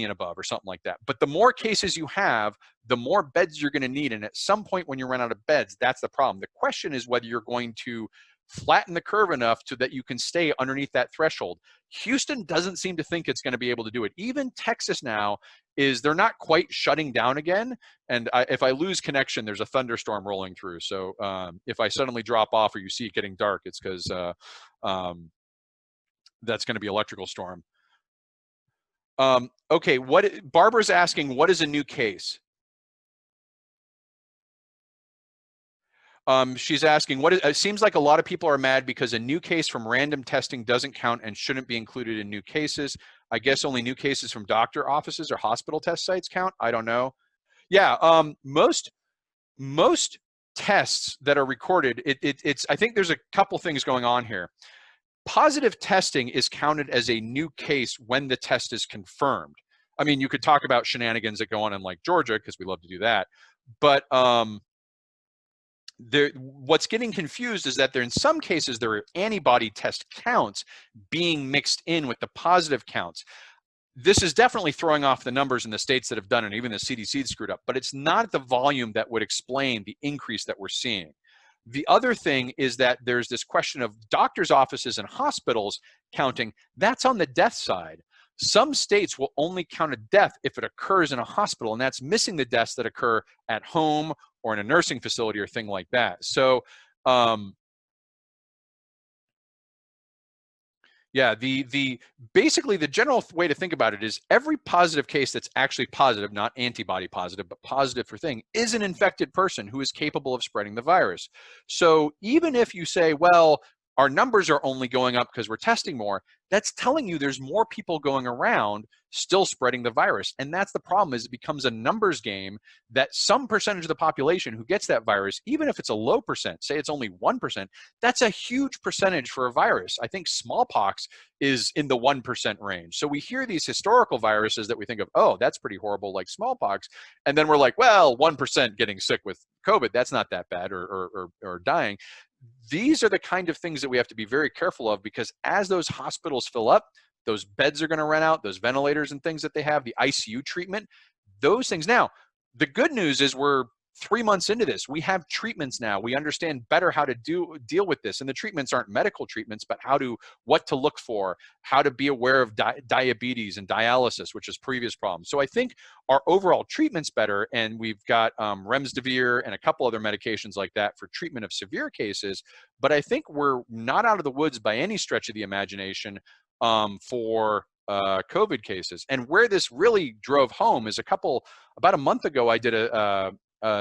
and above or something like that. But the more cases you have, the more beds you're going to need. And at some point when you run out of beds, that's the problem. The question is whether you're going to flatten the curve enough so that you can stay underneath that threshold. Houston doesn't seem to think it's going to be able to do it. Even Texas now they're not quite shutting down again. And if I lose connection, there's a thunderstorm rolling through. So if I suddenly drop off or you see it getting dark, it's because that's going to be electrical storm. Okay, Barbara's asking, what is a new case? She's asking, it seems like a lot of people are mad because a new case from random testing doesn't count and shouldn't be included in new cases. I guess only new cases from doctor offices or hospital test sites count. I don't know. Yeah, most tests that are recorded, it's I think there's a couple things going on here. Positive testing is counted as a new case when the test is confirmed. I mean, you could talk about shenanigans that go on in like Georgia, because we love to do that. But what's getting confused is that in some cases there are antibody test counts being mixed in with the positive counts. This is definitely throwing off the numbers in the states that have done it, even the CDC screwed up, but it's not the volume that would explain the increase that we're seeing. The other thing is that there's this question of doctors' offices and hospitals counting. That's on the death side. Some states will only count a death if it occurs in a hospital, and that's missing the deaths that occur at home or in a nursing facility or thing like that. So, yeah, basically the general way to think about it is every positive case that's actually positive, not antibody positive, but positive for thing, is an infected person who is capable of spreading the virus. So even if you say, well, our numbers are only going up because we're testing more, that's telling you there's more people going around still spreading the virus. And that's the problem, is it becomes a numbers game that some percentage of the population who gets that virus, even if it's a low percent, say it's only 1%, that's a huge percentage for a virus. I think smallpox is in the 1% range. So we hear these historical viruses that we think of, oh, that's pretty horrible, like smallpox. And then we're like, well, 1% getting sick with COVID, that's not that bad, or dying. These are the kind of things that we have to be very careful of, because as those hospitals fill up, those beds are going to run out, those ventilators and things that they have, the ICU treatment, those things. Now, the good news is we're 3 months into this. We have treatments now. We understand better how to deal with this. And the treatments aren't medical treatments, but what to look for, how to be aware of diabetes and dialysis, which is previous problems. So I think our overall treatment's better, and we've got remdesivir and a couple other medications like that for treatment of severe cases. But I think we're not out of the woods by any stretch of the imagination for COVID cases. And where this really drove home is about a month ago, I did a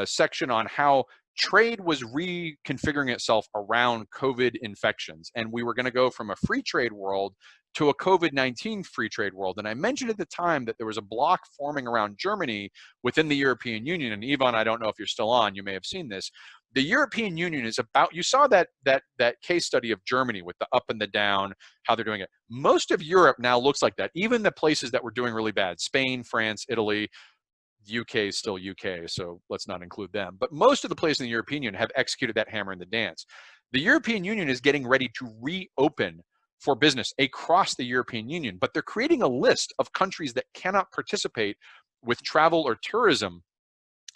section on how trade was reconfiguring itself around COVID infections. And we were going to go from a free trade world to a COVID-19 free trade world. And I mentioned at the time that there was a block forming around Germany within the European Union. And Yvonne, I don't know if you're still on, you may have seen this. The European Union is you saw that case study of Germany with the up and the down, how they're doing it. Most of Europe now looks like that. Even the places that were doing really bad, Spain, France, Italy, UK is still UK, so let's not include them. But most of the places in the European Union have executed that hammer in the dance. The European Union is getting ready to reopen for business across the European Union, but they're creating a list of countries that cannot participate with travel or tourism.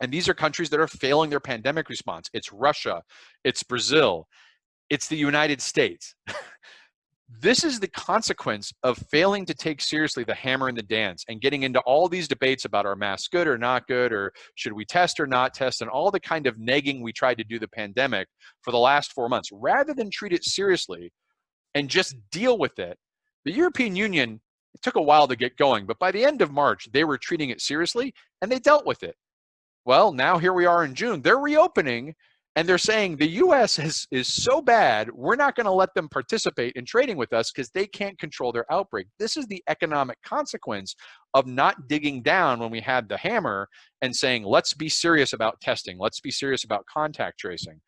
And these are countries that are failing their pandemic response. It's Russia, it's Brazil, it's the United States. This is the consequence of failing to take seriously the hammer in the dance and getting into all these debates about are masks good or not good, or should we test or not test, and all the kind of negging we tried to do the pandemic for the last 4 months. Rather than treat it seriously and just deal with it, the European Union, it took a while to get going, but by the end of March, they were treating it seriously and they dealt with it. Well, now here we are in June. They're reopening, and they're saying the U.S. is so bad, we're not going to let them participate in trading with us because they can't control their outbreak. This is the economic consequence of not digging down when we had the hammer and saying, let's be serious about testing. Let's be serious about contact tracing.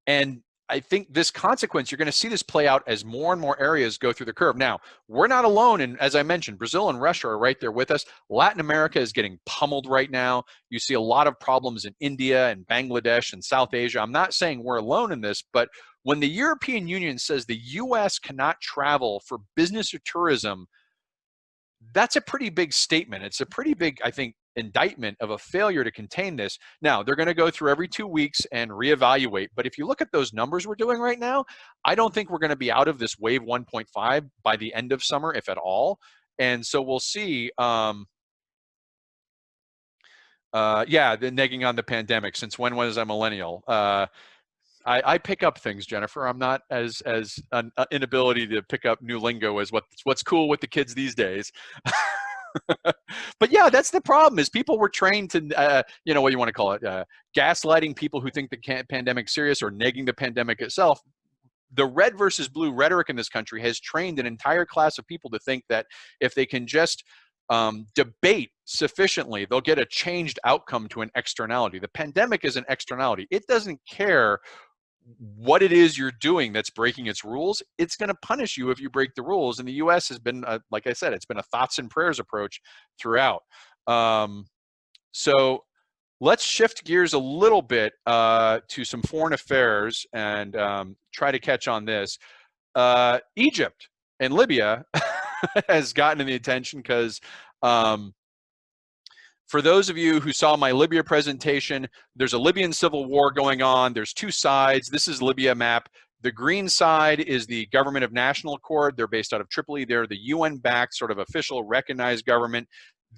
And I think this consequence, you're going to see this play out as more and more areas go through the curve. Now, we're not alone. And as I mentioned, Brazil and Russia are right there with us. Latin America is getting pummeled right now. You see a lot of problems in India and Bangladesh and South Asia. I'm not saying we're alone in this, but when the European Union says the US cannot travel for business or tourism, that's a pretty big statement. It's a pretty big, I think, indictment of a failure to contain this. Now, they're going to go through every 2 weeks and reevaluate. But if you look at those numbers we're doing right now, I don't think we're going to be out of this wave 1.5 by the end of summer, if at all. And so we'll see. Yeah, the negging on the pandemic. Since when was I millennial? I pick up things, Jennifer. I'm not as an inability to pick up new lingo as what's cool with the kids these days. But yeah, that's the problem. Is people were trained to, you know, what you want to call it, gaslighting people who think the pandemic's serious or negging the pandemic itself. The red versus blue rhetoric in this country has trained an entire class of people to think that if they can just debate sufficiently, they'll get a changed outcome to an externality. The pandemic is an externality. It doesn't care what it is you're doing that's breaking its rules. It's going to punish you if you break the rules. And the US has been, like I said, it's been a thoughts and prayers approach throughout. So let's shift gears a little bit to some foreign affairs and try to catch on this. Egypt and Libya has gotten the attention because for those of you who saw my Libya presentation, there's a Libyan civil war going on. There's two sides. This is Libya map. The green side is the Government of National Accord. They're based out of Tripoli. They're the UN-backed sort of official recognized government.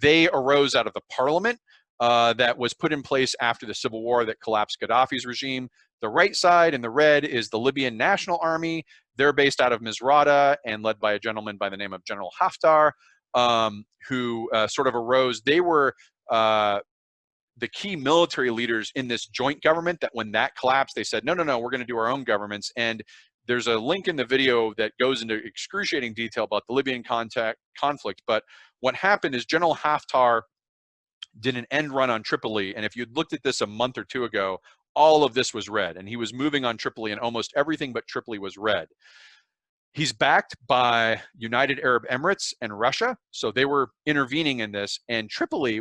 They arose out of the parliament that was put in place after the civil war that collapsed Gaddafi's regime. The right side in the red is the Libyan National Army. They're based out of Misrata and led by a gentleman by the name of General Haftar, who sort of arose. They were the key military leaders in this joint government that when that collapsed, they said, no, we're going to do our own governments. And there's a link in the video that goes into excruciating detail about the Libyan conflict. But what happened is General Haftar did an end run on Tripoli. And if you'd looked at this a month or two ago, all of this was red. And he was moving on Tripoli, and almost everything but Tripoli was red. He's backed by United Arab Emirates and Russia. So they were intervening in this. And Tripoli,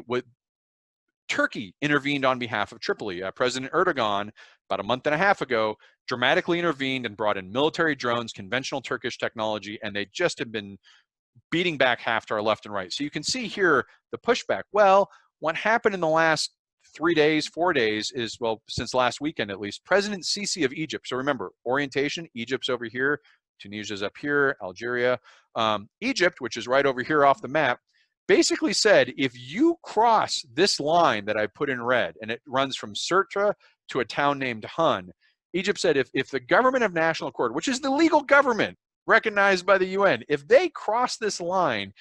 Turkey intervened on behalf of Tripoli. President Erdogan, about a month and a half ago, dramatically intervened and brought in military drones, conventional Turkish technology, and they just have been beating back Haftar left and right. So you can see here the pushback. Well, what happened in the last 3 days, 4 days is, well, since last weekend at least, President Sisi of Egypt. So remember, orientation, Egypt's over here, Tunisia's up here, Algeria. Egypt, which is right over here off the map, basically said, if you cross this line that I put in red, and it runs from Sirte to a town named Hun, Egypt said if the Government of National Accord, which is the legal government recognized by the UN, if they cross this line,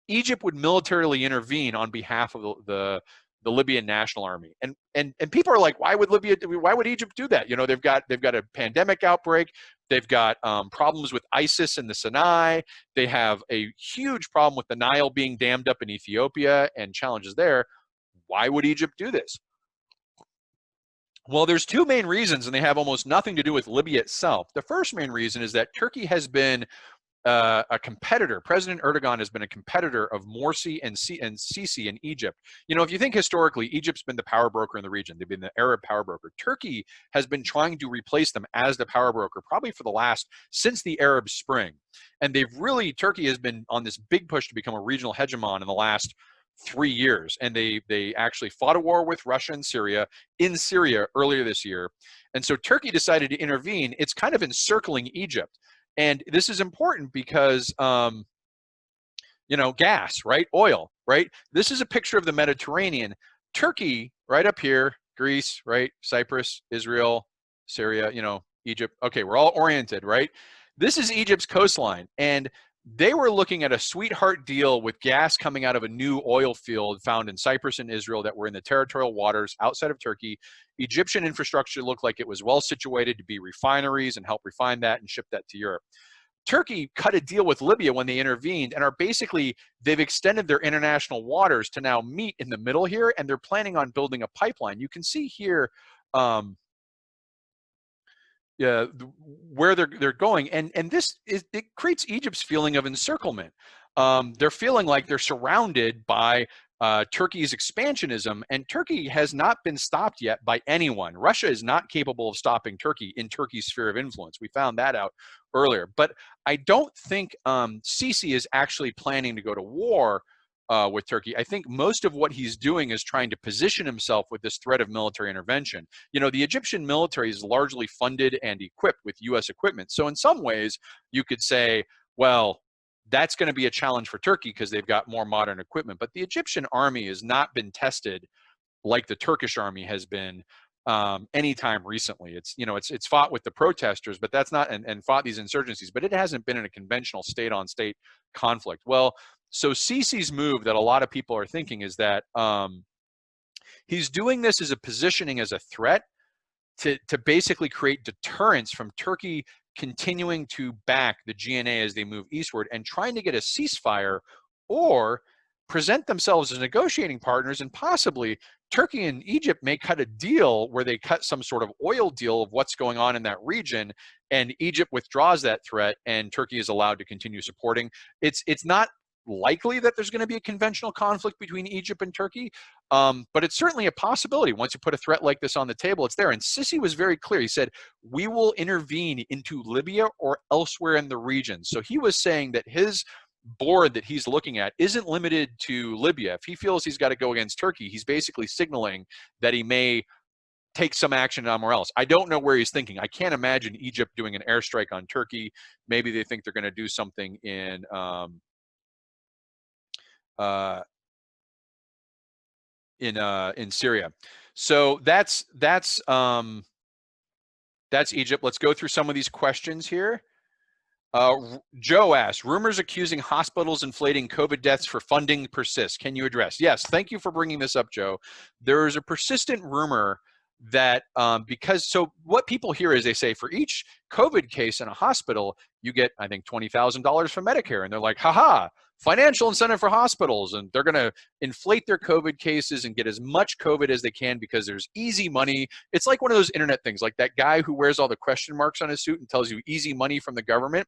Egypt would militarily intervene on behalf of the Libyan National Army. And people are like, why would Egypt do that? You know, they've got a pandemic outbreak. They've got problems with ISIS in the Sinai. They have a huge problem with the Nile being dammed up in Ethiopia and challenges there. Why would Egypt do this? Well, there's two main reasons, and they have almost nothing to do with Libya itself. The first main reason is that Turkey has been a competitor. President Erdogan has been a competitor of Morsi and Sisi in Egypt. You know, if you think historically, Egypt's been the power broker in the region. They've been the Arab power broker. Turkey has been trying to replace them as the power broker probably since the Arab Spring. And Turkey has been on this big push to become a regional hegemon in the last 3 years. And they actually fought a war with Russia and Syria in Syria earlier this year. And so Turkey decided to intervene. It's kind of encircling Egypt. And this is important because, you know, gas, right? Oil, right? This is a picture of the Mediterranean. Turkey, right up here, Greece, right? Cyprus, Israel, Syria, you know, Egypt. Okay, we're all oriented, right? This is Egypt's coastline. And they were looking at a sweetheart deal with gas coming out of a new oil field found in Cyprus and Israel that were in the territorial waters outside of Turkey. Egyptian infrastructure looked like it was well situated to be refineries and help refine that and ship that to Europe. Turkey cut a deal with Libya when they intervened and they've extended their international waters to now meet in the middle here, and they're planning on building a pipeline. You can see here, where they're going, and this is, it creates Egypt's feeling of encirclement. They're feeling like they're surrounded by Turkey's expansionism, and Turkey has not been stopped yet by anyone. Russia is not capable of stopping Turkey in Turkey's sphere of influence. We found that out earlier. But I don't think Sisi is actually planning to go to war with Turkey. I think most of what he's doing is trying to position himself with this threat of military intervention. You know, the Egyptian military is largely funded and equipped with U.S. equipment. So in some ways, you could say, well, that's going to be a challenge for Turkey because they've got more modern equipment. But the Egyptian army has not been tested like the Turkish army has been anytime recently. It's, you know, it's fought with the protesters, but that's not, and fought these insurgencies, but it hasn't been in a conventional state-on-state conflict. Well, so Sisi's move that a lot of people are thinking is that he's doing this as a positioning as a threat to basically create deterrence from Turkey continuing to back the GNA as they move eastward and trying to get a ceasefire or present themselves as negotiating partners, and possibly Turkey and Egypt may cut a deal where they cut some sort of oil deal of what's going on in that region, and Egypt withdraws that threat and Turkey is allowed to continue supporting. It's not likely that there's going to be a conventional conflict between Egypt and Turkey, but it's certainly a possibility. Once you put a threat like this on the table, it's there. And Sisi was very clear. He said, we will intervene into Libya or elsewhere in the region. So he was saying that his board that he's looking at isn't limited to Libya. If he feels he's got to go against Turkey, he's basically signaling that he may take some action somewhere else. I don't know where he's thinking. I can't imagine Egypt doing an airstrike on Turkey. Maybe they think they're going to do something in Syria. So that's Egypt. Let's go through some of these questions here. Joe asked, rumors accusing hospitals inflating COVID deaths for funding persist. Can you address? Yes, thank you for bringing this up, Joe. There is a persistent rumor that so what people hear is they say for each COVID case in a hospital, you get, I think, $20,000 from Medicare. And they're like, haha, financial incentive for hospitals. And they're going to inflate their COVID cases and get as much COVID as they can because there's easy money. It's like one of those internet things, like that guy who wears all the question marks on his suit and tells you easy money from the government.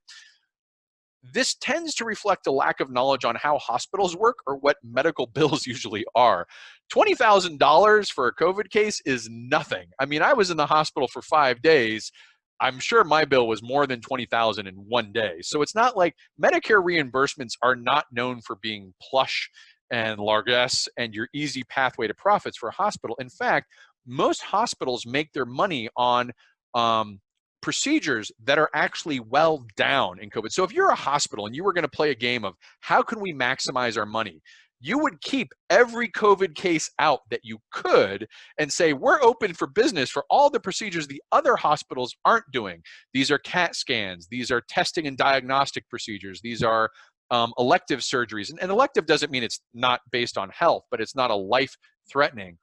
This tends to reflect a lack of knowledge on how hospitals work or what medical bills usually are. $20,000 for a COVID case is nothing. I mean, I was in the hospital for 5 days. I'm sure my bill was more than $20,000 in one day. So it's not like Medicare reimbursements are not known for being plush and largesse and your easy pathway to profits for a hospital. In fact, most hospitals make their money on procedures that are actually well down in COVID. So if you're a hospital and you were going to play a game of how can we maximize our money, you would keep every COVID case out that you could and say, we're open for business for all the procedures the other hospitals aren't doing. These are CAT scans. These are testing and diagnostic procedures. These are elective surgeries. And elective doesn't mean it's not based on health, but it's not a life-threatening.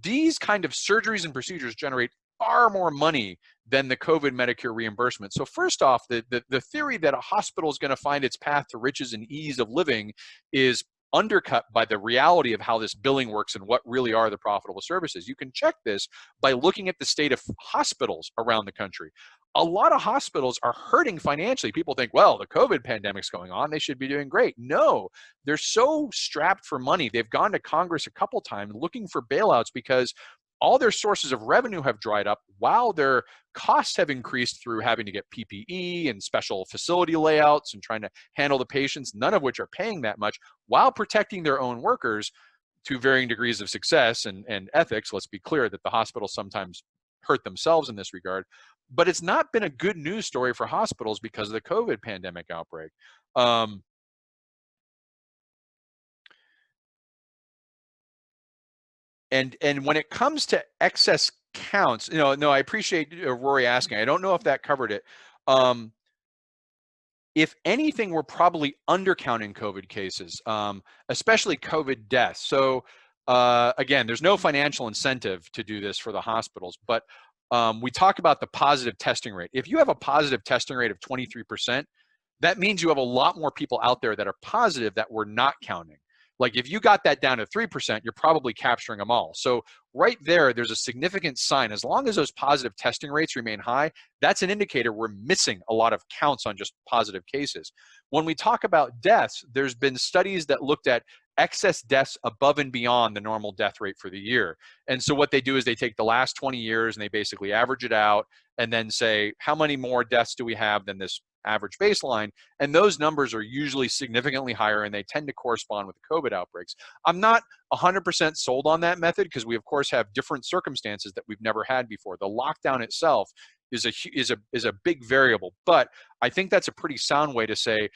These kind of surgeries and procedures generate far more money than the COVID Medicare reimbursement. So first off, the theory that a hospital is going to find its path to riches and ease of living is undercut by the reality of how this billing works and what really are the profitable services. You can check this by looking at the state of hospitals around the country. A lot of hospitals are hurting financially. People think, well, the COVID pandemic's going on, they should be doing great. No, they're so strapped for money. They've gone to Congress a couple times looking for bailouts because all their sources of revenue have dried up while their costs have increased through having to get PPE and special facility layouts and trying to handle the patients, none of which are paying that much, while protecting their own workers to varying degrees of success and ethics. Let's be clear that the hospitals sometimes hurt themselves in this regard. But it's not been a good news story for hospitals because of the COVID pandemic outbreak. And when it comes to excess counts, no, I appreciate Rory asking. I don't know if that covered it. If anything, we're probably undercounting COVID cases, especially COVID deaths. So again, there's no financial incentive to do this for the hospitals, but we talk about the positive testing rate. If you have a positive testing rate of 23%, that means you have a lot more people out there that are positive that we're not counting. Like if you got that down to 3%, you're probably capturing them all. So right there, there's a significant sign. As long as those positive testing rates remain high, that's an indicator we're missing a lot of counts on just positive cases. When we talk about deaths, there's been studies that looked at excess deaths above and beyond the normal death rate for the year. And so what they do is they take the last 20 years and they basically average it out and then say, how many more deaths do we have than this average baseline? And those numbers are usually significantly higher, and they tend to correspond with the COVID outbreaks. I'm not 100% sold on that method because we, of course, have different circumstances that we've never had before. The lockdown itself is a big variable, but I think that's a pretty sound way to say,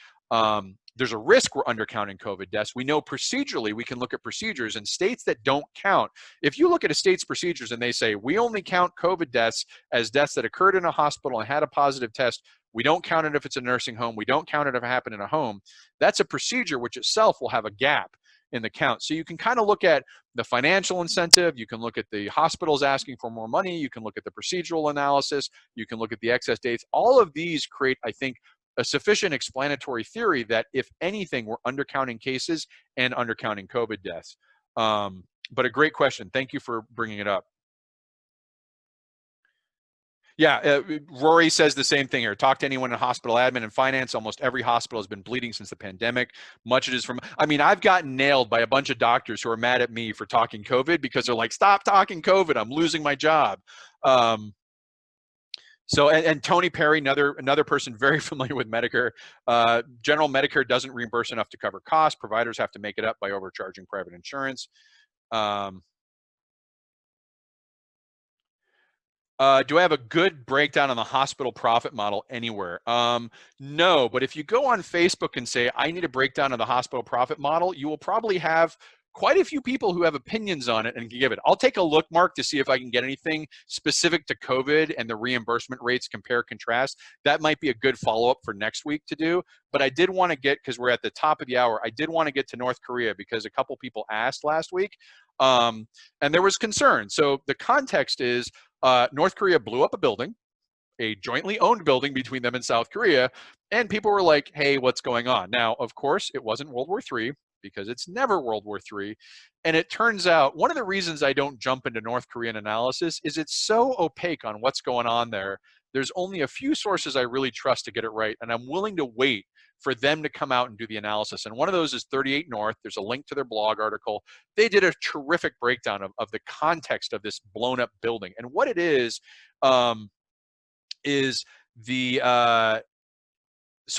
there's a risk we're undercounting COVID deaths. We know procedurally we can look at procedures, and states that don't count. If you look at a state's procedures and they say, we only count COVID deaths as deaths that occurred in a hospital and had a positive test, we don't count it if it's a nursing home, we don't count it if it happened in a home, that's a procedure which itself will have a gap in the count. So you can kind of look at the financial incentive, you can look at the hospitals asking for more money, you can look at the procedural analysis, you can look at the excess dates. All of these create, I think, a sufficient explanatory theory that if anything, we're undercounting cases and undercounting COVID deaths. But a great question. Thank you for bringing it up. Yeah, Rory says the same thing here. Talk to anyone in hospital admin and finance. Almost every hospital has been bleeding since the pandemic. Much it is from, I mean, I've gotten nailed by a bunch of doctors who are mad at me for talking COVID because they're like, stop talking COVID, I'm losing my job. So, and Tony Perry, another person very familiar with Medicare, general Medicare doesn't reimburse enough to cover costs. Providers have to make it up by overcharging private insurance. Do I have a good breakdown on the hospital profit model anywhere? No, but if you go on Facebook and say, I need a breakdown of the hospital profit model, you will probably have quite a few people who have opinions on it and can give it. I'll take a look, Mark, to see if I can get anything specific to COVID and the reimbursement rates, compare, contrast. That might be a good follow-up for next week to do. But I did want to get, because we're at the top of the hour, I did want to get to North Korea because a couple people asked last week. And there was concern. So the context is North Korea blew up a building, a jointly owned building between them and South Korea, and people were like, hey, what's going on? Now, of course, it wasn't World War III, because it's never World War III. And it turns out one of the reasons I don't jump into North Korean analysis is it's so opaque on what's going on there. There's only a few sources I really trust to get it right, and I'm willing to wait for them to come out and do the analysis. And one of those is 38 North. There's a link to their blog article. They did a terrific breakdown of the context of this blown up building. And what it is so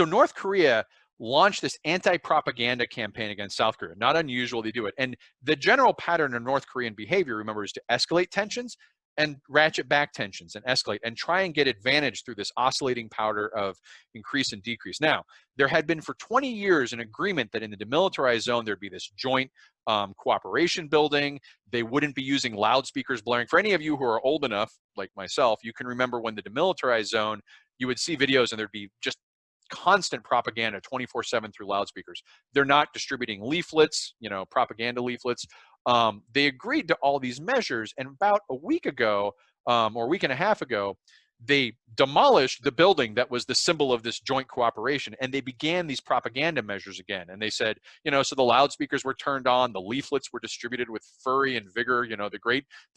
North Korea launched this anti-propaganda campaign against South Korea. Not unusual, they do it. And the general pattern of North Korean behavior, remember, is to escalate tensions and ratchet back tensions and escalate and try and get advantage through this oscillating powder of increase and decrease. Now, there had been for 20 years an agreement that in the demilitarized zone, there'd be this joint cooperation building. They wouldn't be using loudspeakers blaring. For any of you who are old enough, like myself, you can remember when the demilitarized zone, you would see videos and there'd be just constant propaganda 24/7 through loudspeakers. They're not distributing leaflets, propaganda leaflets. They agreed to all these measures, and about a week ago, or a week and a half ago, they demolished the building that was the symbol of this joint cooperation, and they began these propaganda measures again. And they said, so the loudspeakers were turned on, the leaflets were distributed with fury and vigor. The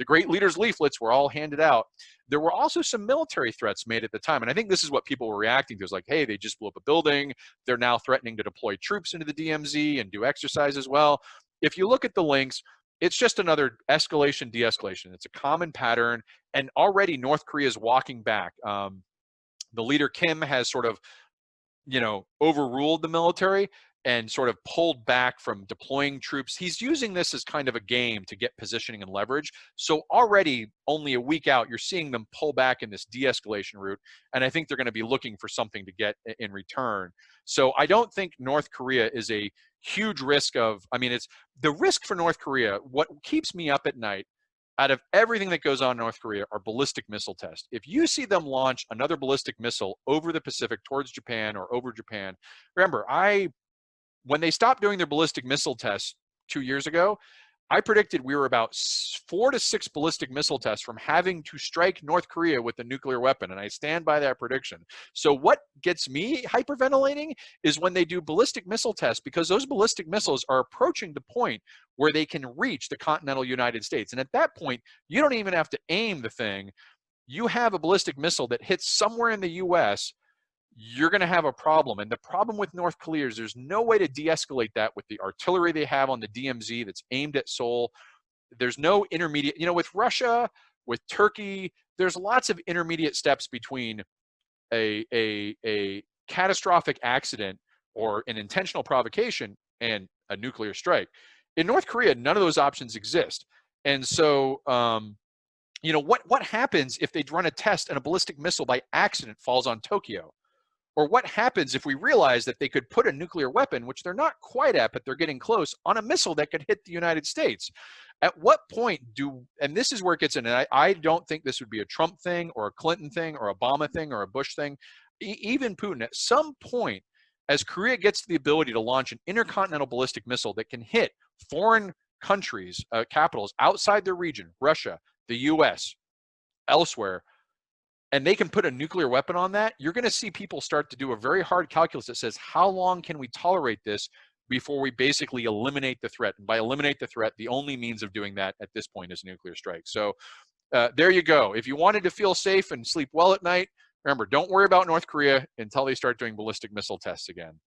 great leaders' leaflets were all handed out. There were also some military threats made at the time, and I think this is what people were reacting to. It's like, hey, they just blew up a building. They're now threatening to deploy troops into the DMZ and do exercise as well. If you look at the links, it's just another escalation, de-escalation. It's a common pattern, and already North Korea is walking back. The leader Kim has sort of, overruled the military and sort of pulled back from deploying troops. He's using this as kind of a game to get positioning and leverage. So already, only a week out, you're seeing them pull back in this de-escalation route, and I think they're going to be looking for something to get in return. So I don't think North Korea is a huge risk of, it's the risk for North Korea. What keeps me up at night out of everything that goes on in North Korea are ballistic missile tests. If you see them launch another ballistic missile over the Pacific towards Japan or over Japan, remember, when they stopped doing their ballistic missile tests 2 years ago, I predicted we were about 4 to 6 ballistic missile tests from having to strike North Korea with a nuclear weapon, and I stand by that prediction. So what gets me hyperventilating is when they do ballistic missile tests, because those ballistic missiles are approaching the point where they can reach the continental United States. And at that point, you don't even have to aim the thing. You have a ballistic missile that hits somewhere in the US, you're going to have a problem. And the problem with North Korea is there's no way to de-escalate that with the artillery they have on the DMZ that's aimed at Seoul. There's no intermediate, with Russia, with Turkey, there's lots of intermediate steps between a catastrophic accident or an intentional provocation and a nuclear strike. In North Korea, none of those options exist. And so, what happens if they run a test and a ballistic missile by accident falls on Tokyo? Or what happens if we realize that they could put a nuclear weapon, which they're not quite at, but they're getting close, on a missile that could hit the United States? At what point and this is where it gets in, and I don't think this would be a Trump thing or a Clinton thing or Obama thing or a Bush thing, even Putin, at some point, as Korea gets the ability to launch an intercontinental ballistic missile that can hit foreign countries, capitals outside their region, Russia, the US, elsewhere, and they can put a nuclear weapon on that, you're going to see people start to do a very hard calculus that says, how long can we tolerate this before we basically eliminate the threat? And by eliminate the threat, the only means of doing that at this point is a nuclear strike. So there you go. If you wanted to feel safe and sleep well at night, remember, don't worry about North Korea until they start doing ballistic missile tests again.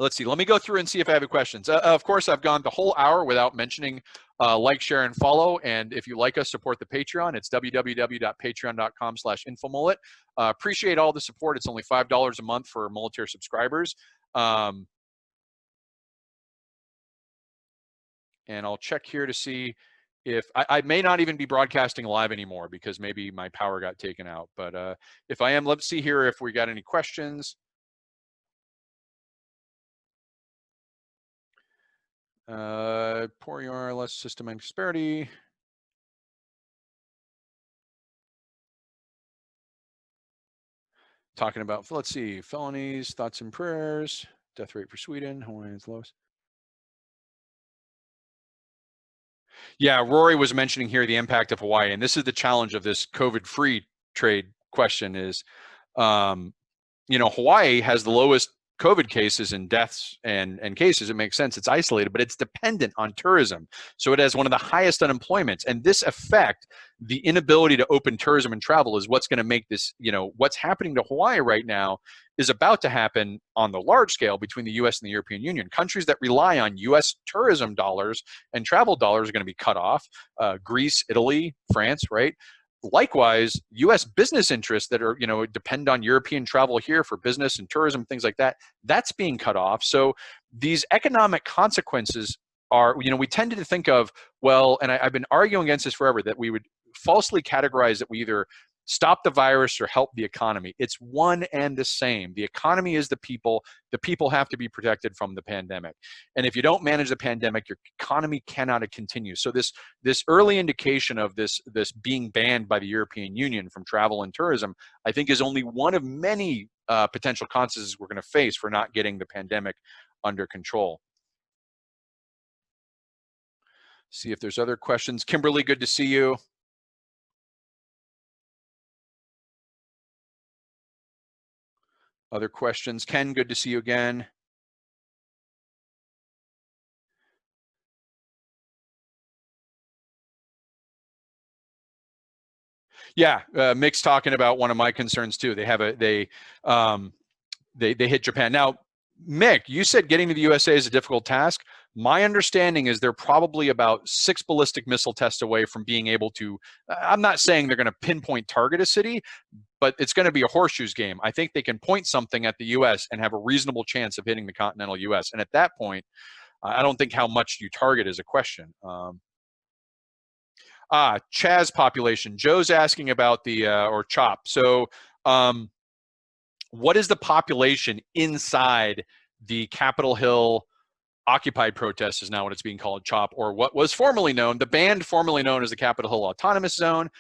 Let's see. Let me go through and see if I have any questions. Of course, I've gone the whole hour without mentioning like, share, and follow. And if you like us, support the Patreon. It's www.patreon.com/infomullet. Appreciate all the support. It's only $5 a month for Mullet subscribers. And I'll check here to see if I may not even be broadcasting live anymore because maybe my power got taken out. But if I am, let's see here if we got any questions. Poor URL, less systematic disparity. Talking about, let's see, felonies, thoughts and prayers, death rate for Sweden, Hawaii's lowest. Yeah, Rory was mentioning here the impact of Hawaii, and this is the challenge of this COVID-free trade question is, Hawaii has the lowest COVID cases and deaths and cases. It makes sense. It's isolated, but it's dependent on tourism. So it has one of the highest unemployments. And this effect, the inability to open tourism and travel, is what's going to make this, what's happening to Hawaii right now is about to happen on the large scale between the US and the European Union. Countries that rely on US tourism dollars and travel dollars are going to be cut off. Greece, Italy, France, right? Likewise, U.S. business interests that are, depend on European travel here for business and tourism, things like that, that's being cut off. So these economic consequences are, we tended to think of, well, and I've been arguing against this forever, that we would falsely categorize that we either stop the virus or help the economy. It's one and the same. The economy is the people. The people have to be protected from the pandemic. And if you don't manage the pandemic, your economy cannot continue. So this early indication of this being banned by the European Union from travel and tourism, I think, is only one of many potential consequences we're going to face for not getting the pandemic under control. See if there's other questions. Kimberly, good to see you. Other questions? Ken, good to see you again. Yeah, Mick's talking about one of my concerns too. They have they hit Japan. Now, Mick, you said getting to the USA is a difficult task. My understanding is they're probably about 6 ballistic missile tests away from being able to, I'm not saying they're going to pinpoint target a city, but it's going to be a horseshoes game. I think they can point something at the US and have a reasonable chance of hitting the continental US. And at that point, I don't think how much you target is a question. Chaz population. Joe's asking about the, or CHOP. So what is the population inside the Capitol Hill Occupied protest is now what it's being called, CHOP, or what was formerly known, the band formerly known as the Capitol Hill Autonomous Zone.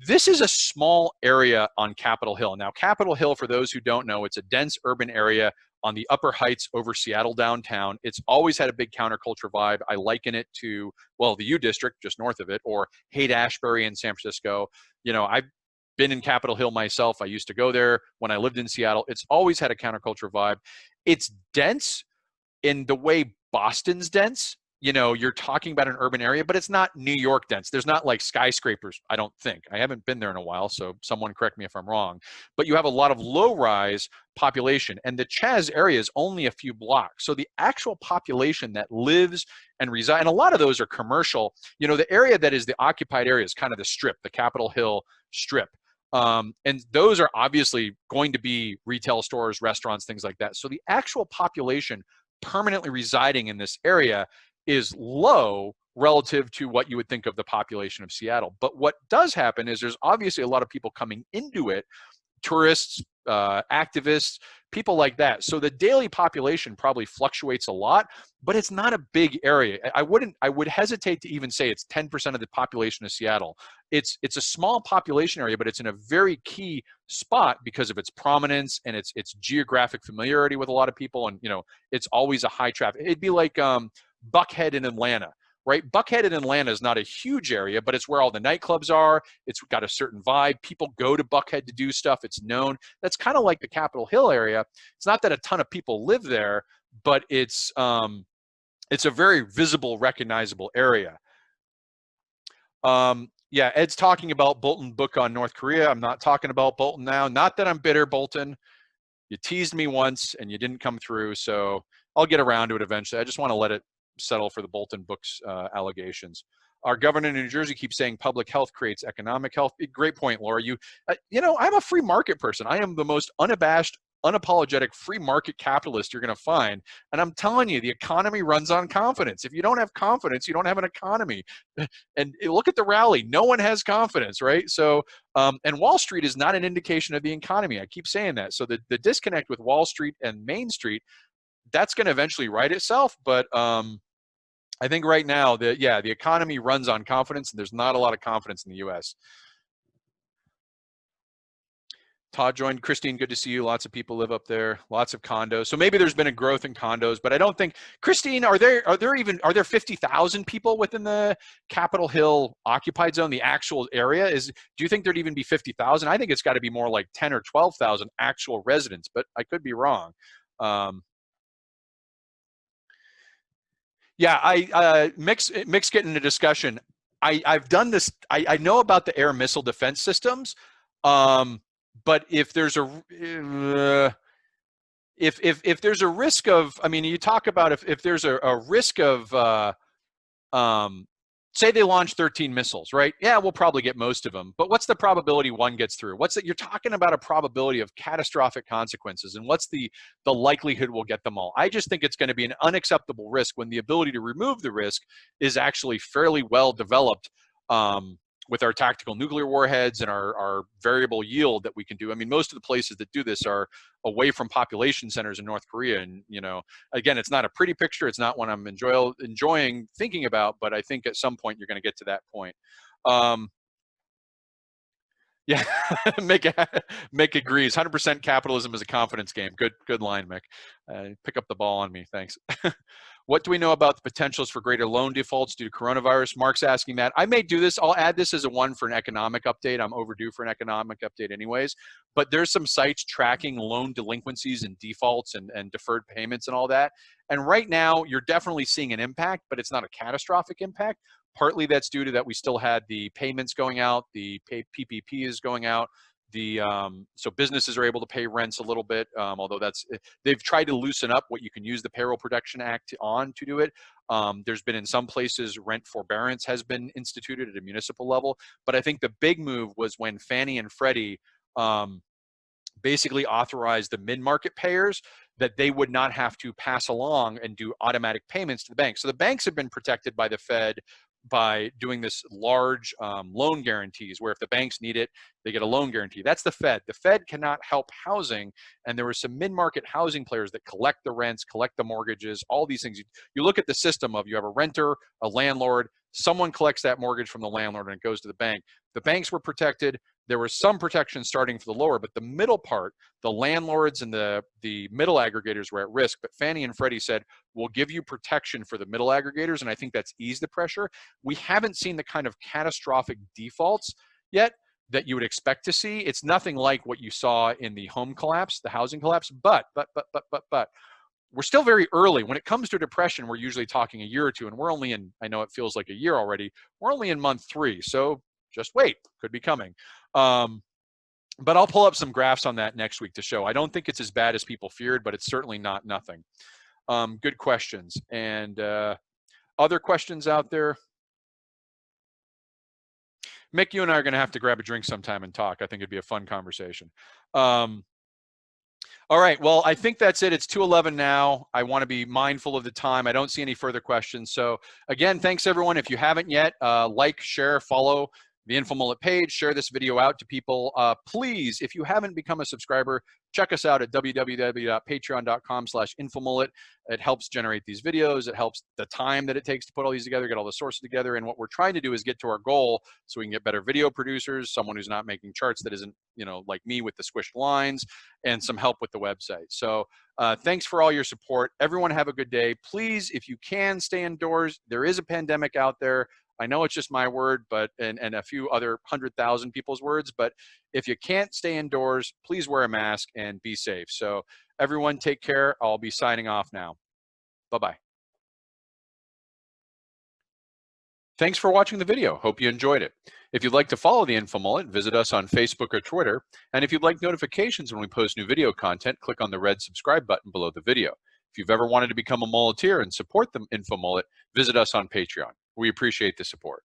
This is a small area on Capitol Hill. Now, Capitol Hill, for those who don't know, it's a dense urban area on the upper heights over Seattle downtown. It's always had a big counterculture vibe. I liken it to, well, the U District just north of it, or Haight-Ashbury in San Francisco. I've been in Capitol Hill myself. I used to go there when I lived in Seattle. It's always had a counterculture vibe. It's dense in the way Boston's dense. You're talking about an urban area, but it's not New York dense. There's not like skyscrapers, I don't think. I haven't been there in a while, so someone correct me if I'm wrong. But you have a lot of low-rise population, and the Chaz area is only a few blocks. So the actual population that lives and resides, and a lot of those are commercial. The area that is the occupied area is kind of the Strip, the Capitol Hill Strip. And those are obviously going to be retail stores, restaurants, things like that. So the actual population permanently residing in this area is low relative to what you would think of the population of Seattle. But what does happen is there's obviously a lot of people coming into it, tourists, activists, people like that. So the daily population probably fluctuates a lot, but it's not a big area. I would hesitate to even say it's 10% of the population of Seattle. It's a small population area, but it's in a very key spot because of its prominence and its geographic familiarity with a lot of people. And, it's always a high traffic. It'd be like Buckhead in Atlanta, right? Buckhead in Atlanta is not a huge area, but it's where all the nightclubs are. It's got a certain vibe. People go to Buckhead to do stuff. It's known. That's kind of like the Capitol Hill area. It's not that a ton of people live there, but it's a very visible, recognizable area. Yeah, Ed's talking about Bolton book on North Korea. I'm not talking about Bolton now. Not that I'm bitter, Bolton. You teased me once and you didn't come through, so I'll get around to it eventually. I just want to let it settle for the Bolton books allegations. Our governor in New Jersey keeps saying public health creates economic health. Great point, Laura. I'm a free market person. I am the most unabashed, unapologetic free market capitalist you're going to find. And I'm telling you, the economy runs on confidence. If you don't have confidence, you don't have an economy. And look at the rally. No one has confidence, right? So, and Wall Street is not an indication of the economy. I keep saying that. So the disconnect with Wall Street and Main Street, that's going to eventually right itself. But I think right now, the economy runs on confidence, and there's not a lot of confidence in the U.S. Todd joined. Christine, good to see you. Lots of people live up there. Lots of condos. So maybe there's been a growth in condos, but I don't think. Christine, are there 50,000 people within the Capitol Hill occupied zone? The actual area do you think there'd even be 50,000? I think it's got to be more like 10 or 12,000 actual residents, but I could be wrong. Yeah, Mick's getting into discussion. I've done this. I know about the air missile defense systems, but if there's a if there's a risk of, I mean, you talk about if there's a risk of say they launch 13 missiles, right? Yeah, we'll probably get most of them. But what's the probability one gets through? You're talking about a probability of catastrophic consequences, and what's the likelihood we'll get them all? I just think it's going to be an unacceptable risk when the ability to remove the risk is actually fairly well developed with our tactical nuclear warheads and our variable yield that we can do. I mean, most of the places that do this are away from population centers in North Korea. And, again, it's not a pretty picture. It's not one I'm enjoying thinking about, but I think at some point you're going to get to that point. Yeah, Mick agrees. 100% capitalism is a confidence game. Good line, Mick. Pick up the ball on me. Thanks. What do we know about the potentials for greater loan defaults due to coronavirus? Mark's asking that. I may do this. I'll add this as a one for an economic update. I'm overdue for an economic update anyways. But there's some sites tracking loan delinquencies and defaults and deferred payments and all that. And right now, you're definitely seeing an impact, but it's not a catastrophic impact. Partly that's due to that we still had the payments going out, the PPP is going out. So businesses are able to pay rents a little bit, although they've tried to loosen up what you can use the Payroll Protection Act to do it. There's been in some places rent forbearance has been instituted at a municipal level, but I think the big move was when Fannie and Freddie basically authorized the mid-market payers that they would not have to pass along and do automatic payments to the banks. So the banks have been protected by the Fed by doing this large loan guarantees, where if the banks need it, they get a loan guarantee. That's the Fed. The Fed cannot help housing, and there were some mid-market housing players that collect the rents, collect the mortgages, all these things. You look at the system of you have a renter, a landlord, someone collects that mortgage from the landlord and it goes to the bank. The banks were protected. there was some protection starting for the lower, but the middle part, the landlords and the middle aggregators were at risk. But Fannie and Freddie said, we'll give you protection for the middle aggregators, and I think that's eased the pressure. We haven't seen the kind of catastrophic defaults yet that you would expect to see. It's nothing like what you saw in the home collapse, the housing collapse, but we're still very early. When it comes to depression, we're usually talking a year or two, and we're only in, I know it feels like a year already, we're only in month 3, so just wait, could be coming. But I'll pull up some graphs on that next week to show. I don't think it's as bad as people feared, but it's certainly not nothing. Good questions. And other questions out there? Mick, you and I are going to have to grab a drink sometime and talk. I think it'd be a fun conversation. All right, well, I think that's it. It's 2:11 now. I want to be mindful of the time. I don't see any further questions. So again, thanks everyone. If you haven't yet, like, share, follow the InfoMullet page, share this video out to people. Please, if you haven't become a subscriber, check us out at www.patreon.com/InfoMullet. It helps generate these videos. It helps the time that it takes to put all these together, get all the sources together. And what we're trying to do is get to our goal so we can get better video producers, someone who's not making charts that isn't, you know, like me with the squished lines, and some help with the website. So thanks for all your support. Everyone have a good day. Please, if you can, stay indoors. There is a pandemic out there. I know it's just my word, but and a few other 100,000 people's words, but if you can't stay indoors, please wear a mask and be safe. So everyone take care. I'll be signing off now. Bye-bye. Thanks for watching the video. Hope you enjoyed it. If you'd like to follow the InfoMullet, visit us on Facebook or Twitter. And if you'd like notifications when we post new video content, click on the red subscribe button below the video. If you've ever wanted to become a mulleteer and support the InfoMullet, visit us on Patreon. We appreciate the support.